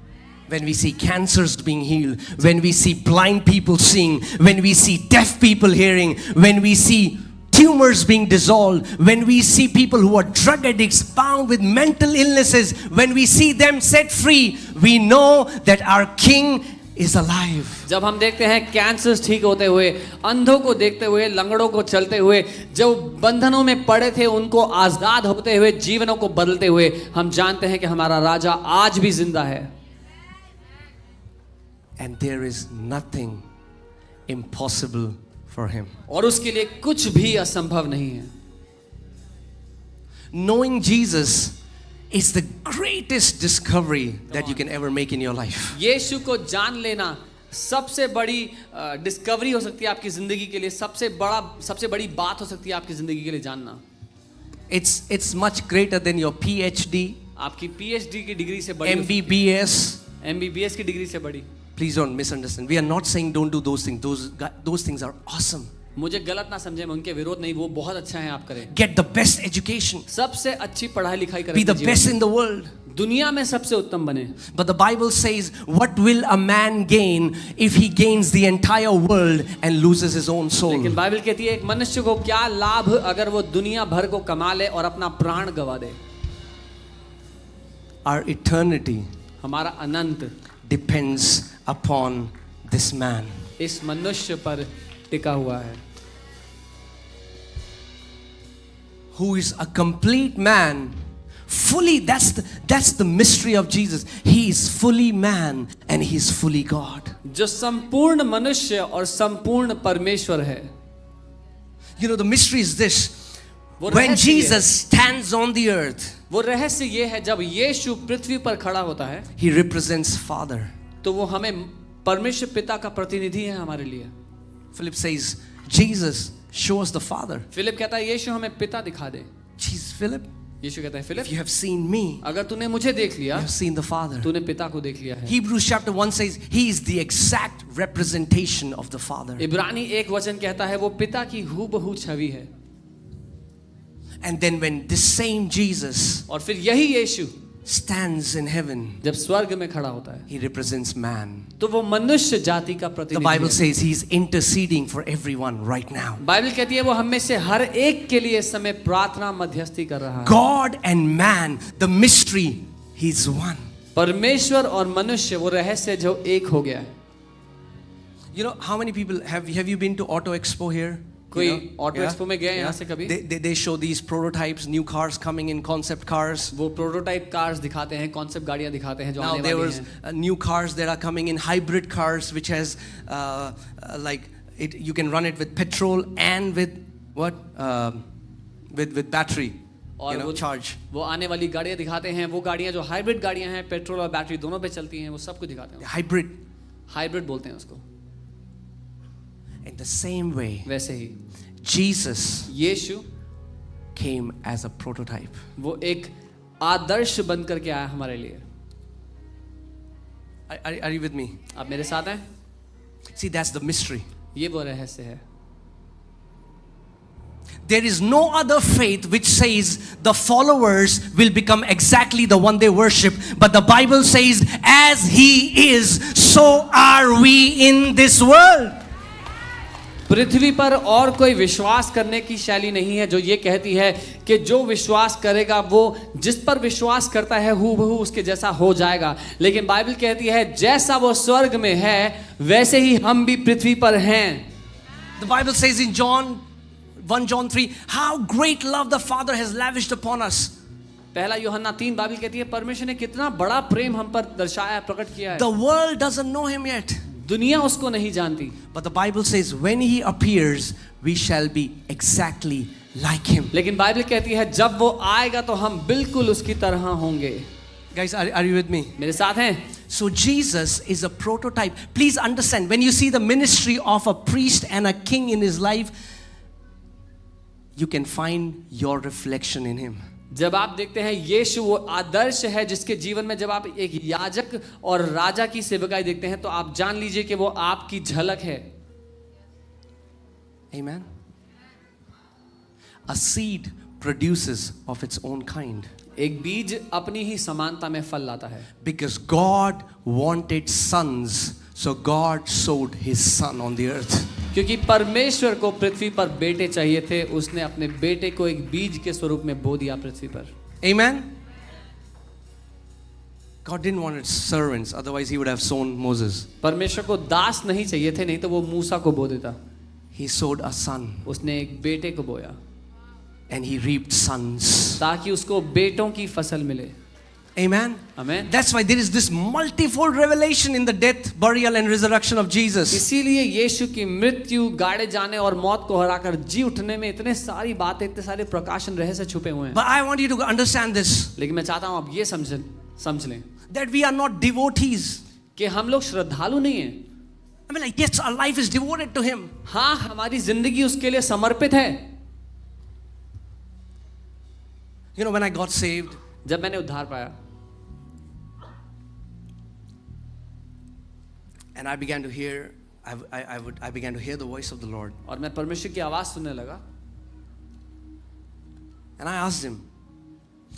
Speaker 1: When we see cancers being healed, when we see blind people seeing, when we see deaf people hearing, when we see tumors being dissolved, when we see people who are drug addicts bound with mental illnesses, when we see them set free, we know that our King is alive.
Speaker 2: जब हम देखते हैं cancer ठीक होते हुए, अंधों को देखते हुए, लंगड़ों को चलते हुए, जो बंधनों में पड़े थे उनको आजाद होते हुए, जीवनों को बदलते हुए, हम जानते हैं कि हमारा राजा आज भी जिंदा है।
Speaker 1: And there is nothing impossible for him.
Speaker 2: और उसके लिए कुछ भी असंभव नहीं है।
Speaker 1: Knowing Jesus is the greatest discovery that you can ever make in your life.
Speaker 2: यीशु को जान लेना सबसे बड़ी डिस्कवरी हो सकती है आपकी जिंदगी के लिए, सबसे बड़ी बात हो सकती है आपकी जिंदगी के लिए जानना।
Speaker 1: It's much greater than your PhD,
Speaker 2: आपकी PhD की डिग्री से बड़ी,
Speaker 1: MBBS.
Speaker 2: MBBS की डिग्री से बड़ी।
Speaker 1: Please don't misunderstand. We are not saying don't do those things. Those things are awesome.
Speaker 2: मुझे गलत ना समझे, मैं उनके विरोध नहीं, वो बहुत अच्छा है आप करें।
Speaker 1: Get the best education.
Speaker 2: सबसे अच्छी पढ़ाई लिखाई करें।
Speaker 1: Be the best in the world.
Speaker 2: दुनिया में सबसे उत्तम बने।
Speaker 1: But the Bible says, what will a man gain if he gains the entire world and loses his own soul?
Speaker 2: लेकिन बाइबल कहती है एक मनुष्य को क्या लाभ अगर वो दुनिया भर को कमा ले और अपना प्राण गवा दे।
Speaker 1: Our eternity
Speaker 2: हमारा अनंत
Speaker 1: depends upon this man.
Speaker 2: इस मनुष्य पर टिका हुआ है,
Speaker 1: who is a complete man, fully. That's the mystery of Jesus. He is fully man and he is fully God.
Speaker 2: जो संपूर्ण मनुष्य और संपूर्ण परमेश्वर है।
Speaker 1: You know, the mystery is this:
Speaker 2: वो
Speaker 1: when
Speaker 2: रहस्य ये है।
Speaker 1: Jesus stands on the earth,
Speaker 2: वो रहस्य ये है जब यीशु पृथ्वी पर खड़ा होता है
Speaker 1: he represents Father.
Speaker 2: तो वो हमें परमेश्वर पिता का प्रतिनिधि है हमारे लिए।
Speaker 1: Philip says, Jesus, show us the Father.
Speaker 2: Philip कहता है यीशु हमें पिता दिखा दे।
Speaker 1: Jesus, Philip,
Speaker 2: यीशु कहता है Philip,
Speaker 1: if you have seen me,
Speaker 2: अगर तूने मुझे देख
Speaker 1: you
Speaker 2: लिया,
Speaker 1: have seen the Father.
Speaker 2: तूने पिता को देख लिया है।
Speaker 1: Hebrews chapter 1 says he is the exact representation of the Father.
Speaker 2: इब्रानी 1 कहता है वो पिता की हूबहू छवि है।
Speaker 1: And then when this same Jesus
Speaker 2: और फिर यही यीशु
Speaker 1: stands in heaven,
Speaker 2: जब स्वर्ग में खड़ा होता है
Speaker 1: he represents man.
Speaker 2: तो वो मनुष्य जाति का
Speaker 1: The
Speaker 2: प्रतिनिधि
Speaker 1: Bible
Speaker 2: है।
Speaker 1: says he's interceding for everyone right now.
Speaker 2: Bible कहती है वो हम में से हर एक के लिए इस समय प्रार्थना मध्यस्थी कर रहा है।
Speaker 1: God and man, the mystery, he's one.
Speaker 2: परमेश्वर और मनुष्य वो रहस्य जो एक हो गया है।
Speaker 1: You know, how many people have you been to Auto Expo here?
Speaker 2: कोई
Speaker 1: You know?
Speaker 2: ऑटो एक्सपो में गए यहाँ से कभी?
Speaker 1: They show these prototypes, new cars coming in, concept cars.
Speaker 2: वो प्रोटोटाइप कार्स दिखाते हैं, कॉन्सेप्ट गाड़ियाँ दिखाते हैं जो
Speaker 1: Now
Speaker 2: आने
Speaker 1: there
Speaker 2: वाली
Speaker 1: was
Speaker 2: हैं।
Speaker 1: new cars that are coming in, hybrid cars, which has like it. You can run it with petrol and with what? With battery.
Speaker 2: और
Speaker 1: You know,
Speaker 2: वो
Speaker 1: charge.
Speaker 2: वो आने वाली गाड़ियाँ दिखाते हैं, वो गाड़ियाँ जो हाइब्रिड गाड़ियाँ हैं, पेट्रोल और बैटरी दोनों पे चलती हैं, वो सब कुछ दिखाते हैं।
Speaker 1: Hybrid.
Speaker 2: हाइब्रिड बोलते हैं उसको।
Speaker 1: In the same way,
Speaker 2: वैसे ही
Speaker 1: Jesus
Speaker 2: Yeshu
Speaker 1: came as a prototype.
Speaker 2: वो एक आदर्श बन करके आया हमारे लिए।
Speaker 1: Are you with me?
Speaker 2: आप मेरे साथ हैं?
Speaker 1: See, that's the mystery.
Speaker 2: ये वो रहस्य है।
Speaker 1: There is no other faith which says the followers will become exactly the one they worship. But the Bible says, as He is, so are we in this world.
Speaker 2: पृथ्वी पर और कोई विश्वास करने की शैली नहीं है जो ये कहती है कि जो विश्वास करेगा वो जिस पर विश्वास करता है हूबहू उसके जैसा हो जाएगा। लेकिन बाइबल कहती है जैसा वो स्वर्ग में है वैसे ही हम भी पृथ्वी पर हैं।
Speaker 1: The Bible says in 1 John 3, how great love the Father has lavished upon us.
Speaker 2: पहला यूहन्ना 3 बाइबल कहती है परमेश्वर ने कितना बड़ा प्रेम हम पर दर्शाया है, प्रकट किया है।
Speaker 1: The world doesn't know Him yet.
Speaker 2: दुनिया उसको नहीं जानती।
Speaker 1: But the Bible says when He appears, we shall be exactly like Him.
Speaker 2: लेकिन बाइबल कहती है जब वो आएगा तो हम बिल्कुल उसकी तरह होंगे।
Speaker 1: Guys, are you with me?
Speaker 2: मेरे साथ हैं?
Speaker 1: So Jesus is a prototype. Please understand, when you see the ministry of a priest and a king in his life, you can find your reflection in him.
Speaker 2: जब आप देखते हैं यीशु वो आदर्श है जिसके जीवन में जब आप एक याजक और राजा की सेवकाई देखते हैं तो आप जान लीजिए कि वो आपकी झलक है।
Speaker 1: Amen. A seed produces of its own kind.
Speaker 2: एक बीज अपनी ही समानता में फल लाता है।
Speaker 1: Because God wanted sons, so God sowed His Son on the earth.
Speaker 2: क्योंकि परमेश्वर को पृथ्वी पर बेटे चाहिए थे, उसने अपने बेटे को एक बीज के स्वरूप में बो दिया पृथ्वी पर।
Speaker 1: Amen. God didn't want servants, otherwise He would have sown Moses.
Speaker 2: परमेश्वर को दास नहीं चाहिए थे, नहीं तो वो मूसा को बो देता।
Speaker 1: He sowed a son,
Speaker 2: उसने एक बेटे को बोया
Speaker 1: and He reaped sons.
Speaker 2: ताकि उसको बेटों की फसल मिले।
Speaker 1: Amen.
Speaker 2: Amen.
Speaker 1: That's why there is this multifold revelation in the death, burial and resurrection of Jesus.
Speaker 2: इसीलिए यीशु की मृत्यु, गाड़े जाने और मौत को हराकर जी उठने में इतने सारी बातें, इतने सारे प्रकाशन रहस्य छुपे हुए हैं।
Speaker 1: But I want you to understand this,
Speaker 2: लेकिन मैं चाहता हूं आप ये समझ लें
Speaker 1: that we are not devotees.
Speaker 2: कि हम लोग श्रद्धालु नहीं हैं।
Speaker 1: I mean, like, yes, our life is devoted to Him.
Speaker 2: हाँ, हमारी जिंदगी उसके लिए समर्पित है।
Speaker 1: You know, when I got saved,
Speaker 2: जब मैंने उद्धार पाया
Speaker 1: and I began to hear, I began to hear the voice of the Lord.
Speaker 2: और मैं परमेश्वर की आवाज सुनने लगा
Speaker 1: And I asked Him,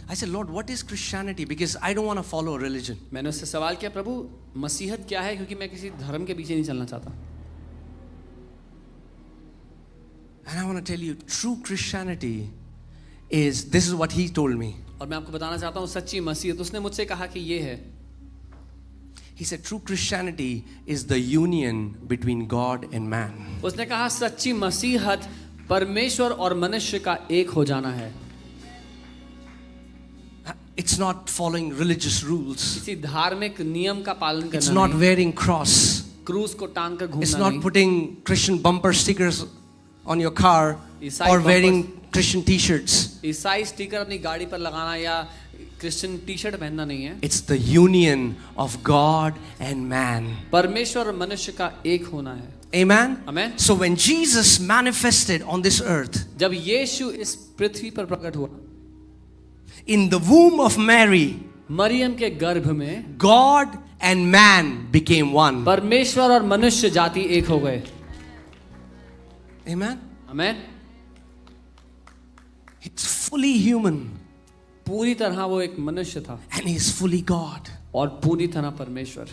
Speaker 1: I said, Lord, what is Christianity? Because I don't want to follow a religion.
Speaker 2: मैंने उससे सवाल किया प्रभु मसीहत क्या है, क्योंकि मैं किसी धर्म के पीछे नहीं चलना चाहता।
Speaker 1: And I want to tell you, true Christianity is, this is what He told me.
Speaker 2: और मैं आपको बताना चाहता हूँ सच्ची मसीहत उसने मुझसे कहा कि ये है।
Speaker 1: He said, true Christianity is the union between God and man.
Speaker 2: उसने कहा सच्ची मसीहत परमेश्वर और मनुष्य का एक हो जाना है।
Speaker 1: It's not following religious rules.
Speaker 2: किसी धार्मिक नियम का पालन
Speaker 1: It's
Speaker 2: करना
Speaker 1: not
Speaker 2: नहीं,
Speaker 1: wearing cross.
Speaker 2: क्रूस को टांग कर
Speaker 1: It's
Speaker 2: घूमना
Speaker 1: not
Speaker 2: नहीं,
Speaker 1: putting Christian bumper stickers on your car
Speaker 2: ईसाई
Speaker 1: or
Speaker 2: bumpers-
Speaker 1: wearing Christian t-shirts.
Speaker 2: ईसाई स्टिकर अपनी गाड़ी पर लगाना या क्रिश्चियन टी शर्ट पहनना नहीं है।
Speaker 1: It's the union of God and man.
Speaker 2: परमेश्वर और मनुष्य का एक होना है।
Speaker 1: Amen?
Speaker 2: Amen.
Speaker 1: So when Jesus manifested on this earth,
Speaker 2: जब यीशु इस पृथ्वी पर प्रकट हुआ
Speaker 1: in the womb of Mary,
Speaker 2: Maryam के गर्भ में
Speaker 1: God and man became one.
Speaker 2: परमेश्वर और मनुष्य जाति एक हो गए।
Speaker 1: Amen?
Speaker 2: आमेन।
Speaker 1: He's fully human
Speaker 2: पूरी तरह वो एक मनुष्य था
Speaker 1: and He's fully God.
Speaker 2: और पूरी तरह परमेश्वर।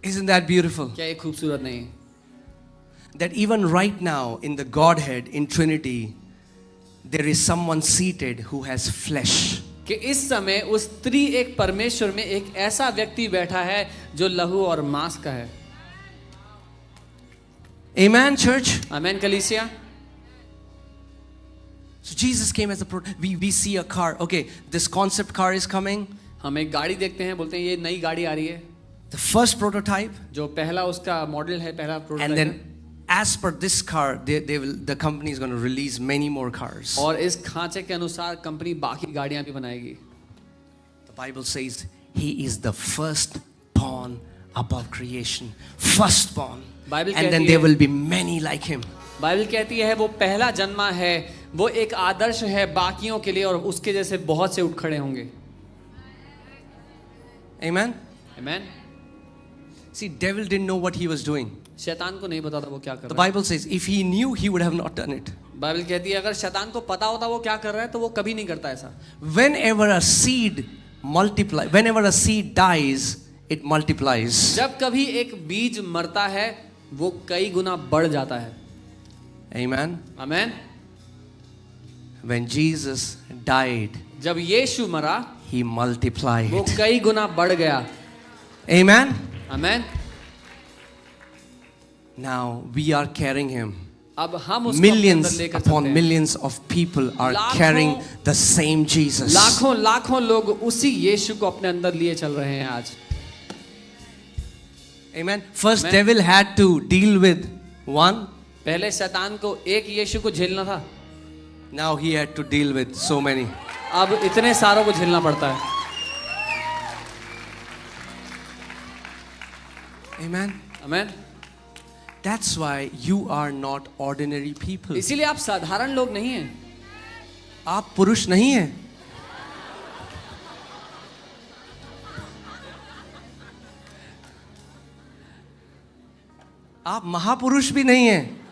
Speaker 1: Isn't that beautiful?
Speaker 2: क्या ये खूबसूरत नहीं?
Speaker 1: That even right now in the Godhead, in Trinity, there is someone seated who has flesh.
Speaker 2: कि इस समय उस त्रि एक परमेश्वर में एक ऐसा व्यक्ति बैठा है जो लहू और मांस का है।
Speaker 1: Amen, church?
Speaker 2: आमेन कलीसिया।
Speaker 1: So Jesus came as a we see a car. Okay, this concept car is coming.
Speaker 2: हम एक गाड़ी देखते हैं, बोलते हैं ये नई गाड़ी आ रही है।
Speaker 1: The first prototype,
Speaker 2: जो पहला उसका मॉडल है, पहला
Speaker 1: and
Speaker 2: प्रोटोटाइप
Speaker 1: then
Speaker 2: है।
Speaker 1: as per this car, the company is going to release many more cars.
Speaker 2: और इस खांचे के अनुसार कंपनी बाकी गाड़ियां भी बनाएगी।
Speaker 1: The Bible says He is the firstborn above creation, firstborn.
Speaker 2: Bible
Speaker 1: And then
Speaker 2: कहती
Speaker 1: there
Speaker 2: है-
Speaker 1: will be many like him.
Speaker 2: Bible कहती है वो पहला जन्मा है, वो एक आदर्श है बाकियों के लिए और उसके जैसे बहुत से उठ खड़े होंगे.
Speaker 1: Amen?
Speaker 2: आमीन.
Speaker 1: See, devil didn't know what he was doing.
Speaker 2: शैतान को नहीं पता था वो क्या कर
Speaker 1: The
Speaker 2: रहा है.
Speaker 1: Bible says if he knew, he would have not done it.
Speaker 2: Bible कहती है अगर शैतान को पता होता वो क्या कर रहा है तो वो कभी नहीं करता ऐसा.
Speaker 1: Whenever a seed whenever a seed dies, it multiplies.
Speaker 2: जब कभी एक बीज मरता है वो कई गुना बढ़ जाता है.
Speaker 1: Amen?
Speaker 2: आमीन.
Speaker 1: When Jesus died,
Speaker 2: जब यीशु मरा
Speaker 1: he multiplied.
Speaker 2: वो कई गुना बढ़ गया.
Speaker 1: Amen?
Speaker 2: आमीन.
Speaker 1: Now we are carrying him.
Speaker 2: अब हम उसको अपने अंदर
Speaker 1: Millions
Speaker 2: लेकर
Speaker 1: upon
Speaker 2: चलते हैं.
Speaker 1: millions of people are
Speaker 2: लाखों-
Speaker 1: carrying the same Jesus.
Speaker 2: लाखों लाखों लोग उसी यीशु को अपने अंदर लिए चल रहे हैं आज.
Speaker 1: Amen. First,
Speaker 2: Amen.
Speaker 1: devil had to deal with one.
Speaker 2: पहले शैतान को एक यीशु को झेलना था,
Speaker 1: Now he had to deal with so many.
Speaker 2: अब इतने सारों को झेलना पड़ता है.
Speaker 1: Amen.
Speaker 2: आमीन.
Speaker 1: That's why you are not ordinary people.
Speaker 2: इसीलिए आप साधारण लोग नहीं हैं.
Speaker 1: आप पुरुष नहीं हैं. आप महापुरुष भी नहीं हैं.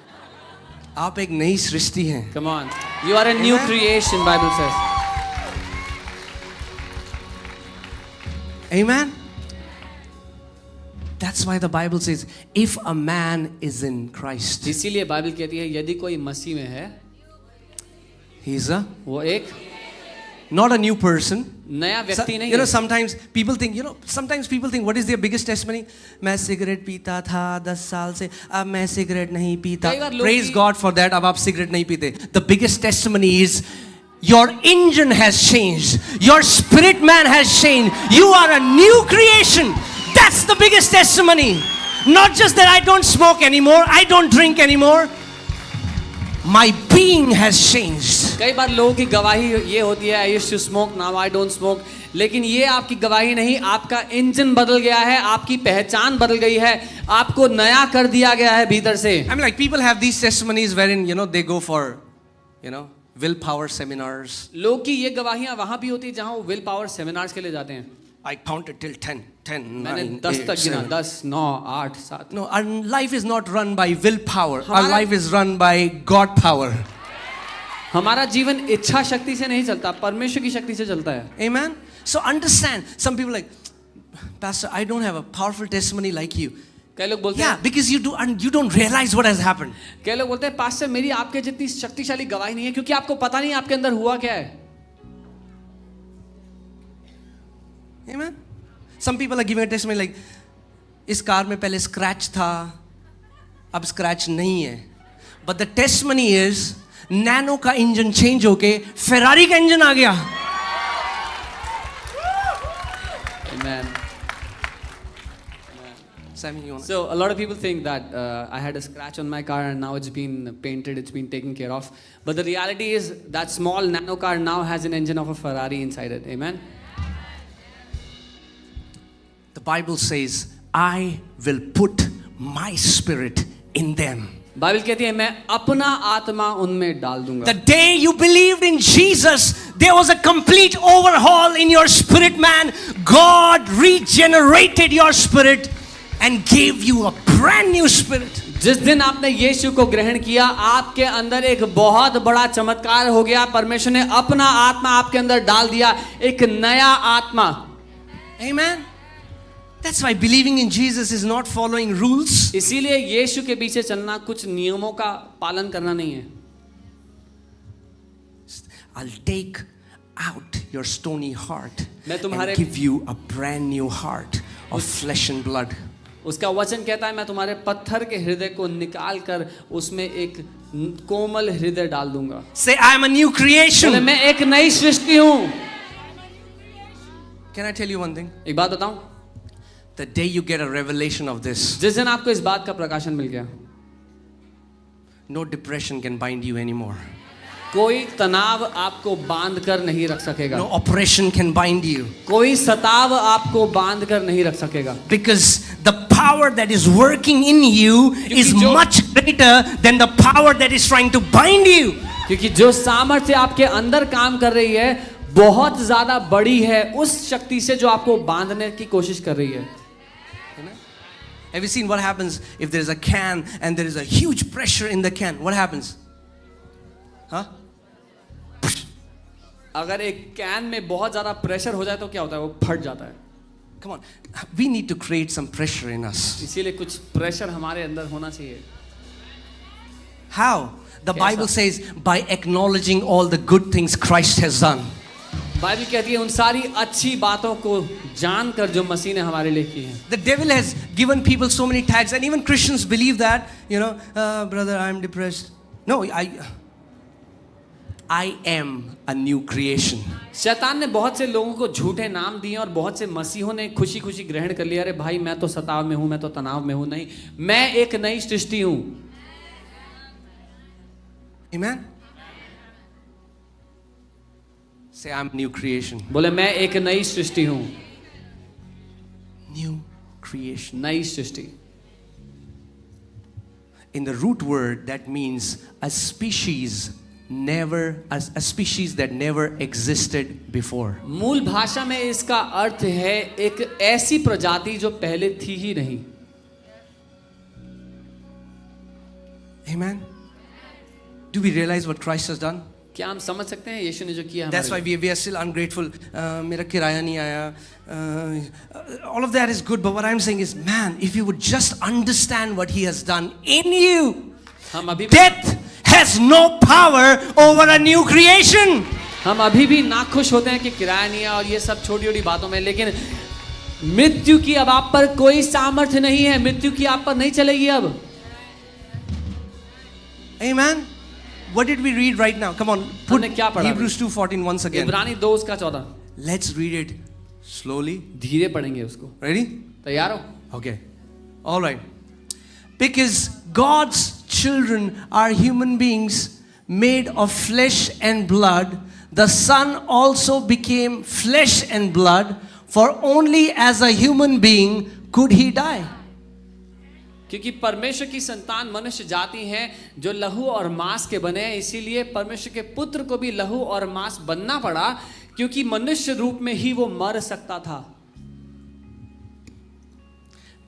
Speaker 1: आप एक नई सृष्टि हैं.
Speaker 2: Come on, you are a new
Speaker 1: Amen.
Speaker 2: creation. Bible says.
Speaker 1: Amen. That's why the Bible says, if a man is in Christ,
Speaker 2: इसीलिए बाइबल कहती है यदि कोई मसीह में है
Speaker 1: he's a
Speaker 2: वो एक
Speaker 1: not a new person.
Speaker 2: नया व्यक्ति नहीं
Speaker 1: You know,
Speaker 2: है.
Speaker 1: sometimes people think, what is their biggest testimony? मैं सिगरेट पीता था 10 साल से, अब मैं सिगरेट नहीं पीता.
Speaker 2: कई बार लोग
Speaker 1: Praise
Speaker 2: की-
Speaker 1: God for that. अब आप सिगरेट नहीं पीते. The biggest testimony is your engine has changed. Your spirit man has changed. You are a new creation. That's the biggest testimony. Not just that I don't smoke anymore, I don't drink anymore. My being has changed.
Speaker 2: कई बार लोगों की गवाही ये होती है I used to smoke now I don't smoke. लेकिन ये आपकी गवाही नहीं, आपका इंजन बदल गया है, आपकी पहचान बदल गई है, आपको नया कर दिया गया है भीतर से.
Speaker 1: I mean, like people have these testimonies wherein, they go for, willpower seminars.
Speaker 2: लोग की ये गवाहियां वहां भी होती है जहां वो विल पावर सेमिनार्स के लिए जाते हैं.
Speaker 1: I counted till 10,
Speaker 2: मैंने
Speaker 1: 9,
Speaker 2: 10
Speaker 1: 8,
Speaker 2: तक गिना,
Speaker 1: 7.
Speaker 2: 10, 9, 8, 7.
Speaker 1: No, our life is not run by willpower. Our
Speaker 2: हमारा-
Speaker 1: life is run by God power.
Speaker 2: हमारा जीवन इच्छा शक्ति से नहीं चलता, परमेश्वर की शक्ति से चलता है.
Speaker 1: Amen? So understand, some people like, Pastor, I don't have a powerful testimony like you.
Speaker 2: कई लोग बोलते
Speaker 1: Yeah,
Speaker 2: हैं,
Speaker 1: because you don't realize what has happened.
Speaker 2: कई लोग बोलते हैं पास्टर मेरी आपके जितनी शक्तिशाली गवाही नहीं है क्योंकि आपको पता नहीं आपके अंदर हुआ क्या है.
Speaker 1: Amen? Some people are giving a testimony like, इस कार में पहले स्क्रैच था, अब स्क्रैच नहीं है. But the testimony is, nano का इंजन चेंज होके फेरारी का इंजन आ गया.
Speaker 2: Amen.
Speaker 1: Sammy, you want
Speaker 2: So a lot of people think that I had a scratch on my car and now it's been painted, it's been taken care of. But the reality is that small nano car now has an engine of a Ferrari inside it. Amen.
Speaker 1: The Bible says, I will put my spirit in them.
Speaker 2: Bible कहती है मैं अपना आत्मा उनमें डाल दूंगा.
Speaker 1: The day you believed in Jesus, there was a complete overhaul in your spirit man. God regenerated your spirit and gave you a brand new spirit.
Speaker 2: जिस दिन आपने यीशु को ग्रहण किया आपके अंदर एक बहुत बड़ा चमत्कार हो गया. परमेश्वर ने अपना आत्मा आपके अंदर डाल दिया, एक नया आत्मा.
Speaker 1: Amen. That's why believing in Jesus is not following rules.
Speaker 2: इसीलिए यीशु के पीछे चलना कुछ नियमों का पालन करना नहीं है.
Speaker 1: I'll take out your stony heart
Speaker 2: मैं
Speaker 1: and
Speaker 2: तुम्हारे-
Speaker 1: give you a brand new heart of flesh and blood.
Speaker 2: उसका वचन कहता है मैं तुम्हारे पत्थर के हृदय को निकाल कर उसमें एक कोमल हृदय डाल दूंगा.
Speaker 1: Say, I am a new
Speaker 2: बोले,
Speaker 1: creation.
Speaker 2: मैं एक नई सृष्टि हूं.
Speaker 1: Can I tell you one thing?
Speaker 2: एक बात बताऊं,
Speaker 1: The day you get a revelation of this,
Speaker 2: जिस दिन आपको इस बात का प्रकाशन मिल गया
Speaker 1: no depression can bind you anymore.
Speaker 2: कोई तनाव आपको बांध कर नहीं रख सकेगा.
Speaker 1: No oppression can bind you.
Speaker 2: कोई सताव आपको बांध कर नहीं रख सकेगा.
Speaker 1: Because the power that is working in you is much greater than the power that is trying to bind you.
Speaker 2: क्योंकि जो सामर्थ्य आपके अंदर काम कर रही है बहुत ज्यादा बड़ी है उस शक्ति से जो आपको बांधने की कोशिश कर रही है.
Speaker 1: Have you seen what happens if there is a can and there is a huge pressure in the can? What happens? Huh?
Speaker 2: अगर एक कैन में बहुत ज्यादा प्रेशर हो जाए तो क्या होता है? वो फट जाता है.
Speaker 1: Come on, we need to create some pressure in us.
Speaker 2: इसीलिए कुछ प्रेशर हमारे अंदर होना चाहिए.
Speaker 1: How? The Bible says by acknowledging all the good things Christ has done.
Speaker 2: Bible कहती है उन सारी अच्छी बातों को जानकर जो मसीह ने हमारे लिए की है.
Speaker 1: The devil has given people so many tags, and even Christians believe that, brother, I'm depressed. No, I am a new creation.
Speaker 2: शैतान ने बहुत से लोगों को झूठे नाम दिए और बहुत से मसीहों ने खुशी खुशी ग्रहण कर लिया. अरे भाई मैं तो सताव में हूं, मैं तो तनाव में हूं. नहीं, मैं एक नई सृष्टि हूं.
Speaker 1: Amen. Say, I'm new creation.
Speaker 2: बोले मैं एक नई सृष्टि हूं.
Speaker 1: New creation.
Speaker 2: नई सृष्टि.
Speaker 1: In the root word, that means a species that never existed before.
Speaker 2: मूल भाषा में इसका अर्थ है एक ऐसी प्रजाति जो पहले थी ही नहीं.
Speaker 1: Amen. Do we realize what Christ has done?
Speaker 2: क्या हम समझ सकते हैं यीशु ने जो किया?
Speaker 1: That's why we are still ungrateful. मेरा किराया नहीं आया. All of that is good, but what I'm saying is, man, if you would just understand what He has done in you, death has no power over a new creation.
Speaker 2: हम अभी भी नाखुश होते हैं कि किराया नहीं है और ये सब छोटी छोटी बातों में, लेकिन मृत्यु की अब आप पर कोई सामर्थ्य नहीं है. मृत्यु की आप पर नहीं चलेगी अब.
Speaker 1: Amen. What did we read right now? Come on, put
Speaker 2: क्या पढ़ा?
Speaker 1: Hebrews 2:14 once again.
Speaker 2: इब्रानी 2:14.
Speaker 1: Let's read it slowly.
Speaker 2: धीरे पढ़ेंगे उसको.
Speaker 1: Ready?
Speaker 2: तैयार हो?
Speaker 1: Okay. All right. Because God's children are human beings made of flesh and blood, the Son also became flesh and blood, for only as a human being could He die.
Speaker 2: क्योंकि परमेश्वर की संतान मनुष्य जाति हैं जो लहू और मांस के बने हैं, इसीलिए परमेश्वर के पुत्र को भी लहू और मांस बनना पड़ा, क्योंकि मनुष्य रूप में ही वो मर सकता था.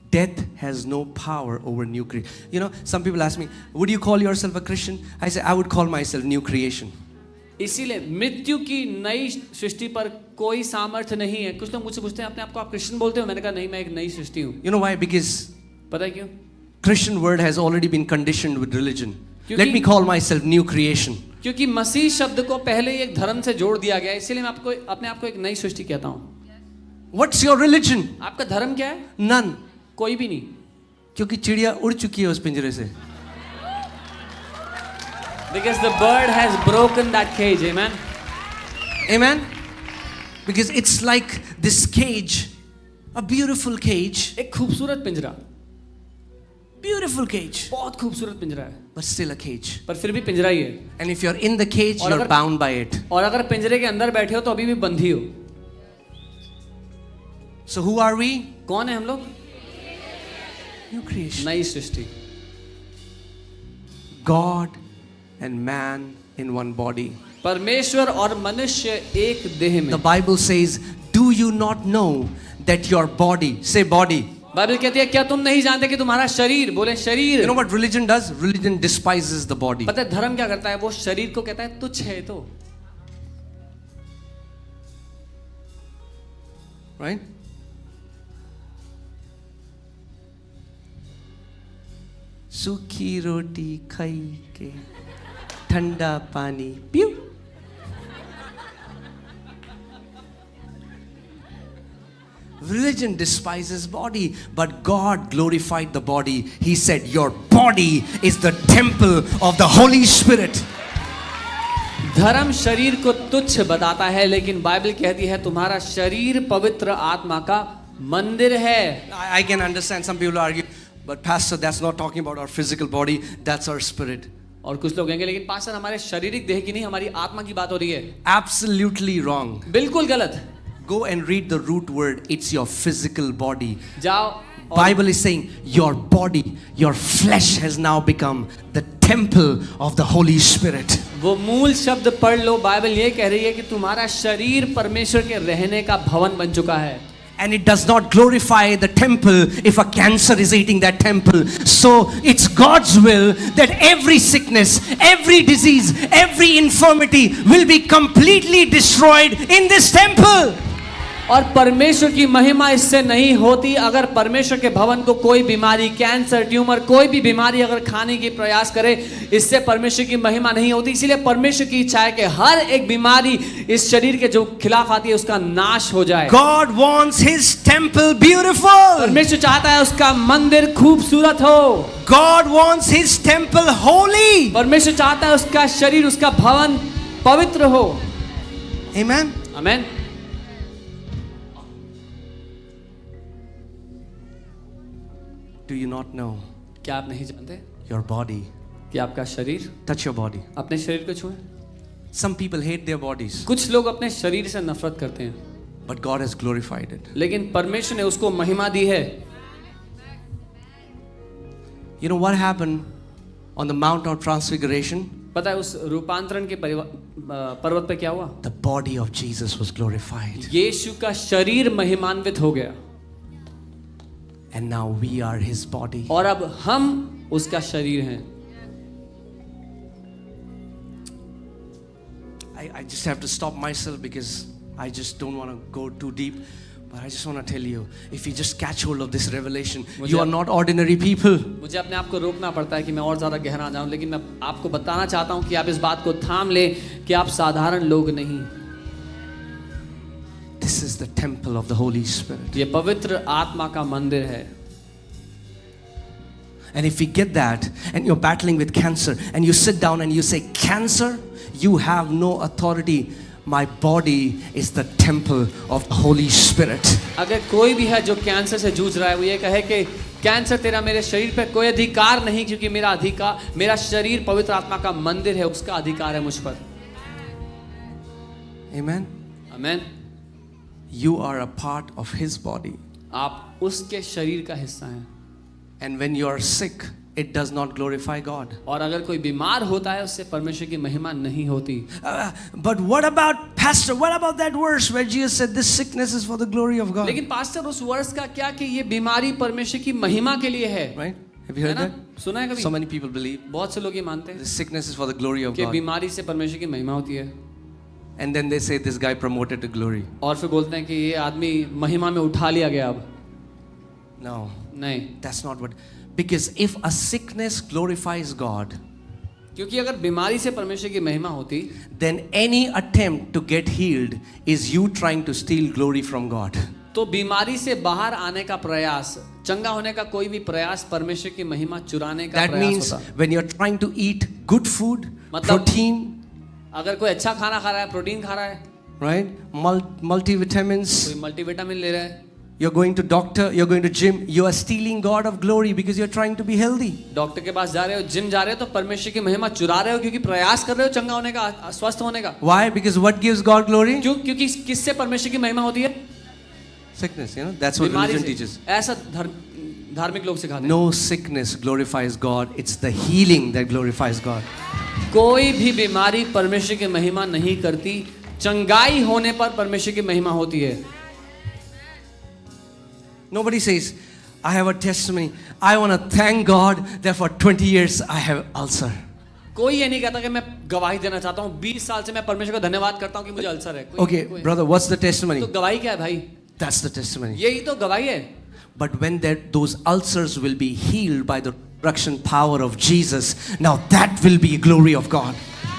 Speaker 1: Death has no power over new creation. Some people ask me, would you call yourself a Christian? I say, I would call myself new creation.
Speaker 2: इसीलिए मृत्यु की नई सृष्टि पर कोई सामर्थ्य नहीं है. कुछ लोग मुझसे पूछते हैं अपने आप को आप क्रिश्चियन बोलते हो? मैंने कहा नहीं, मैं एक नई सृष्टि हूँ.
Speaker 1: You know why? Because
Speaker 2: पता है क्यों?
Speaker 1: Christian word has already been conditioned with religion. Let me call myself new creation.
Speaker 2: क्योंकि मसीह शब्द को पहले ही एक धर्म से जोड़ दिया गया, इसीलिए मैं आपको अपने आप को एक नई सृष्टि कहता हूँ.
Speaker 1: What's your religion?
Speaker 2: आपका धर्म क्या है?
Speaker 1: None.
Speaker 2: कोई भी नहीं.
Speaker 1: क्योंकि चिड़िया उड़ चुकी है उस पिंजरे से.
Speaker 2: Because the bird has broken that cage. Amen.
Speaker 1: Amen. Because it's like this cage, a beautiful cage.
Speaker 2: एक खूबसूरत पिंजरा.
Speaker 1: Beautiful cage.
Speaker 2: बहुत खूबसूरत पिंजरा है.
Speaker 1: But still a cage.
Speaker 2: पर फिर भी पिंजरा ही है.
Speaker 1: And if you're in the cage, you're bound by it.
Speaker 2: और अगर पिंजरे के अंदर बैठे हो तो अभी भी बंधी हो.
Speaker 1: So who are we?
Speaker 2: कौन है हम लोग?
Speaker 1: New creation.
Speaker 2: नई सृष्टि.
Speaker 1: God and man in one body.
Speaker 2: परमेश्वर और मनुष्य एक देह में.
Speaker 1: The Bible says, do you not know that your body, say body.
Speaker 2: Bible कहती है क्या तुम नहीं जानते कि तुम्हारा शरीर, बोले शरीर.
Speaker 1: You know what religion does? Religion despises the body.
Speaker 2: पता है धर्म क्या करता है? वो शरीर को कहता है तुच्छ है. तो
Speaker 1: right? सूखी रोटी खाई के ठंडा पानी पियो. Religion despises body, but God glorified the body. He said, your body is the temple of the Holy Spirit.
Speaker 2: धर्म शरीर को तुच्छ बताता है, लेकिन बाइबल कहती है तुम्हारा शरीर पवित्र आत्मा का मंदिर है.
Speaker 1: I can understand some people argue, but pastor, that's not talking about our physical body, that's our spirit.
Speaker 2: और कुछ लोग कहेंगे लेकिन पास्टर हमारे शारीरिक देह की नहीं, हमारी आत्मा की बात हो रही है।
Speaker 1: Absolutely wrong.
Speaker 2: बिल्कुल गलत।
Speaker 1: Go and read the root word. It's your physical body.
Speaker 2: जाओ,
Speaker 1: Bible is saying your body, your flesh has now become the temple of the Holy Spirit.
Speaker 2: वो मूल शब्द पढ़ लो। बाइबल ये कह रही है कि तुम्हारा शरीर परमेश्वर के रहने का भवन बन चुका है।
Speaker 1: And it does not glorify the temple if a cancer is eating that temple. So it's God's will that every sickness, every disease, every infirmity will be completely destroyed in this temple.
Speaker 2: और परमेश्वर की महिमा इससे नहीं होती अगर परमेश्वर के भवन को कोई बीमारी, कैंसर, ट्यूमर, कोई भी बीमारी अगर खाने की प्रयास करे, इससे परमेश्वर की महिमा नहीं होती। इसीलिए परमेश्वर की इच्छा है कि हर एक बीमारी इस शरीर के जो खिलाफ आती है उसका नाश हो जाए।
Speaker 1: God wants his temple beautiful.
Speaker 2: परमेश्वर चाहता है उसका मंदिर खूबसूरत हो।
Speaker 1: God wants his temple holy.
Speaker 2: परमेश्वर चाहता है उसका शरीर, उसका भवन पवित्र हो।
Speaker 1: Amen.
Speaker 2: आमीन।
Speaker 1: Do you not know
Speaker 2: क्या आप नहीं जानते
Speaker 1: your body?
Speaker 2: कि आपका शरीर,
Speaker 1: Touch your body.
Speaker 2: अपने शरीर को छुएं।
Speaker 1: Some people hate their bodies,
Speaker 2: कुछ लोग अपने शरीर से नफरत करते हैं,
Speaker 1: but God has glorified it.
Speaker 2: लेकिन परमेश्वर ने उसको महिमा दी है।
Speaker 1: You know what happened on the Mount of Transfiguration?
Speaker 2: पता है उस रूपांतरण के पर्वत पे क्या हुआ?
Speaker 1: The body of Jesus was glorified.
Speaker 2: यीशु का शरीर महिमान्वित हो गया
Speaker 1: And now we are his body.
Speaker 2: और अब हम उसका शरीर हैं।
Speaker 1: I just have to stop myself because I just don't want to go too deep. But I just want to tell you, if you just catch hold of this revelation, you are not ordinary people.
Speaker 2: मुझे अपने आप को रोकना पड़ता है कि मैं और ज़्यादा गहरा जाऊं, लेकिन मैं आपको बताना चाहता हूं कि आप इस बात को थाम लें कि आप साधारण लोग नहीं।
Speaker 1: This is the temple of the Holy Spirit.
Speaker 2: ये पवित्र आत्मा का मंदिर है।
Speaker 1: And if we get that, and you're battling with cancer, and you sit down and you say, cancer, you have no authority. My body is the temple of the Holy Spirit.
Speaker 2: अगर कोई भी है जो cancer से जूझ रहा है, वो ये कहे कि कैंसर तेरा मेरे शरीर पे कोई अधिकार नहीं, क्योंकि मेरा शरीर पवित्र आत्मा का मंदिर है, उसका अधिकार है मुझ पर।
Speaker 1: Amen.
Speaker 2: आमीन।
Speaker 1: You are a part of his body.
Speaker 2: आप उसके शरीर का हिस्सा हैं।
Speaker 1: And when you are sick, it does not glorify God.
Speaker 2: और अगर कोई बीमार होता है, उससे परमेश्वर की महिमा नहीं होती।
Speaker 1: But what about, Pastor, what about that verse where Jesus said this sickness is for the glory of God?
Speaker 2: लेकिन पास्टर उस वर्ष का क्या कि ये बीमारी परमेश्वर की महिमा के लिए है।
Speaker 1: Right? Have you heard that?
Speaker 2: सुना है कभी?
Speaker 1: So many people believe
Speaker 2: बहुत से लोग ये मानते हैं
Speaker 1: this sickness is for the glory of
Speaker 2: कि
Speaker 1: God.
Speaker 2: बीमारी से परमेश्वर की महिमा होती है।
Speaker 1: And then they say this guy promoted to glory.
Speaker 2: और फिर बोलते हैं कि ये आदमी महिमा में उठा लिया गया। अब
Speaker 1: No,
Speaker 2: नहीं,
Speaker 1: that's not what. Because if a sickness glorifies God,
Speaker 2: क्योंकि अगर बीमारी से परमेश्वर की महिमा होती,
Speaker 1: then any attempt to get healed is you trying to steal glory from God.
Speaker 2: तो बीमारी से बाहर आने का प्रयास, चंगा होने का कोई भी प्रयास परमेश्वर की महिमा चुराने का
Speaker 1: That
Speaker 2: प्रयास
Speaker 1: means
Speaker 2: होता।
Speaker 1: when you're trying to eat good food,
Speaker 2: मतलब-
Speaker 1: protein,
Speaker 2: अगर कोई अच्छा खाना खा रहा है, प्रोटीन खा रहा है,
Speaker 1: right? Multivitamins,
Speaker 2: कोई मल्टीविटामिन ले रहा है,
Speaker 1: you're going to doctor, you're going to gym, you are stealing God of glory because you're trying to be healthy.
Speaker 2: Doctor के पास जा रहे हो, जिम जा रहे हो, तो परमेश्वर की महिमा चुरा रहे हो, क्योंकि प्रयास कर रहे हो चंगा होने का, स्वस्थ होने का।
Speaker 1: Why? Because what gives God glory?
Speaker 2: क्योंकि किससे परमेश्वर की महिमा होती है?
Speaker 1: Sickness, you know, that's what
Speaker 2: बीमारी
Speaker 1: religion
Speaker 2: से।
Speaker 1: teaches.
Speaker 2: ऐसा धार्मिक लोग सिखाते हैं।
Speaker 1: No sickness glorifies God, it's the healing that glorifies God.
Speaker 2: कोई भी बीमारी परमेश्वर की महिमा नहीं करती, चंगाई होने पर परमेश्वर की महिमा होती है।
Speaker 1: Nobody says, I have a testimony, I want to thank God that for 20 years I have ulcer.
Speaker 2: कोई ये नहीं कहता कि मैं गवाही देना चाहता हूँ, 20 साल से मैं परमेश्वर को धन्यवाद करता हूँ कि मुझे अल्सर है।
Speaker 1: Okay, brother, what's the testimony?
Speaker 2: तो गवाही क्या है भाई?
Speaker 1: That's the testimony.
Speaker 2: यही तो गवाही है।
Speaker 1: But when those ulcers will be healed by the resurrection power of Jesus, now that will be glory of God.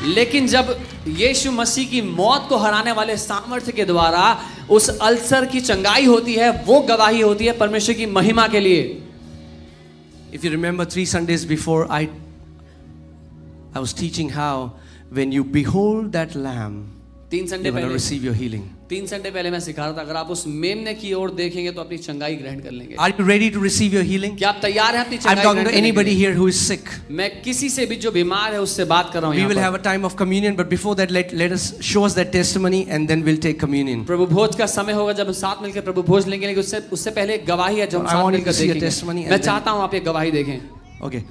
Speaker 2: लेकिन जब यीशु मसीह की मौत को हराने वाले सामर्थ्य के द्वारा उस अल्सर की चंगाई होती है, वो गवाही होती है परमेश्वर की महिमा के लिए।
Speaker 1: If you remember 3 Sundays before, I was teaching how when you behold that lamb,
Speaker 2: 3 Sunday
Speaker 1: you're going to
Speaker 2: पहले
Speaker 1: receive your healing.
Speaker 2: 3 संडे पहले मैं सिखा रहा था, अगर आप उस मेमने की ओर देखेंगे तो अपनी चंगाई ग्रहण कर लेंगे।
Speaker 1: Are you ready to receive your healing?
Speaker 2: क्या आप तैयार हैं अपनी
Speaker 1: I'm
Speaker 2: चंगाई
Speaker 1: talking
Speaker 2: ग्रहण
Speaker 1: to
Speaker 2: करने के
Speaker 1: anybody
Speaker 2: लिए?
Speaker 1: here who is sick.
Speaker 2: मैं किसी से भी जो बीमार है उससे बात कर रहा हूँ
Speaker 1: We
Speaker 2: यहाँ
Speaker 1: will
Speaker 2: पर।
Speaker 1: have a time of communion, but before that, let us show us that testimony, and then we'll take communion.
Speaker 2: प्रभु भोज का समय होगा जब हम साथ मिलकर प्रभु भोज लेंगे, लेकिन उससे पहले एक गवाही है जो हम
Speaker 1: I
Speaker 2: साथ
Speaker 1: want you
Speaker 2: मिलकर
Speaker 1: to see a
Speaker 2: देखेंगे।
Speaker 1: testimony and
Speaker 2: मैं
Speaker 1: then-
Speaker 2: चाहता हूँ आप ये गवाही देखें।
Speaker 1: Okay.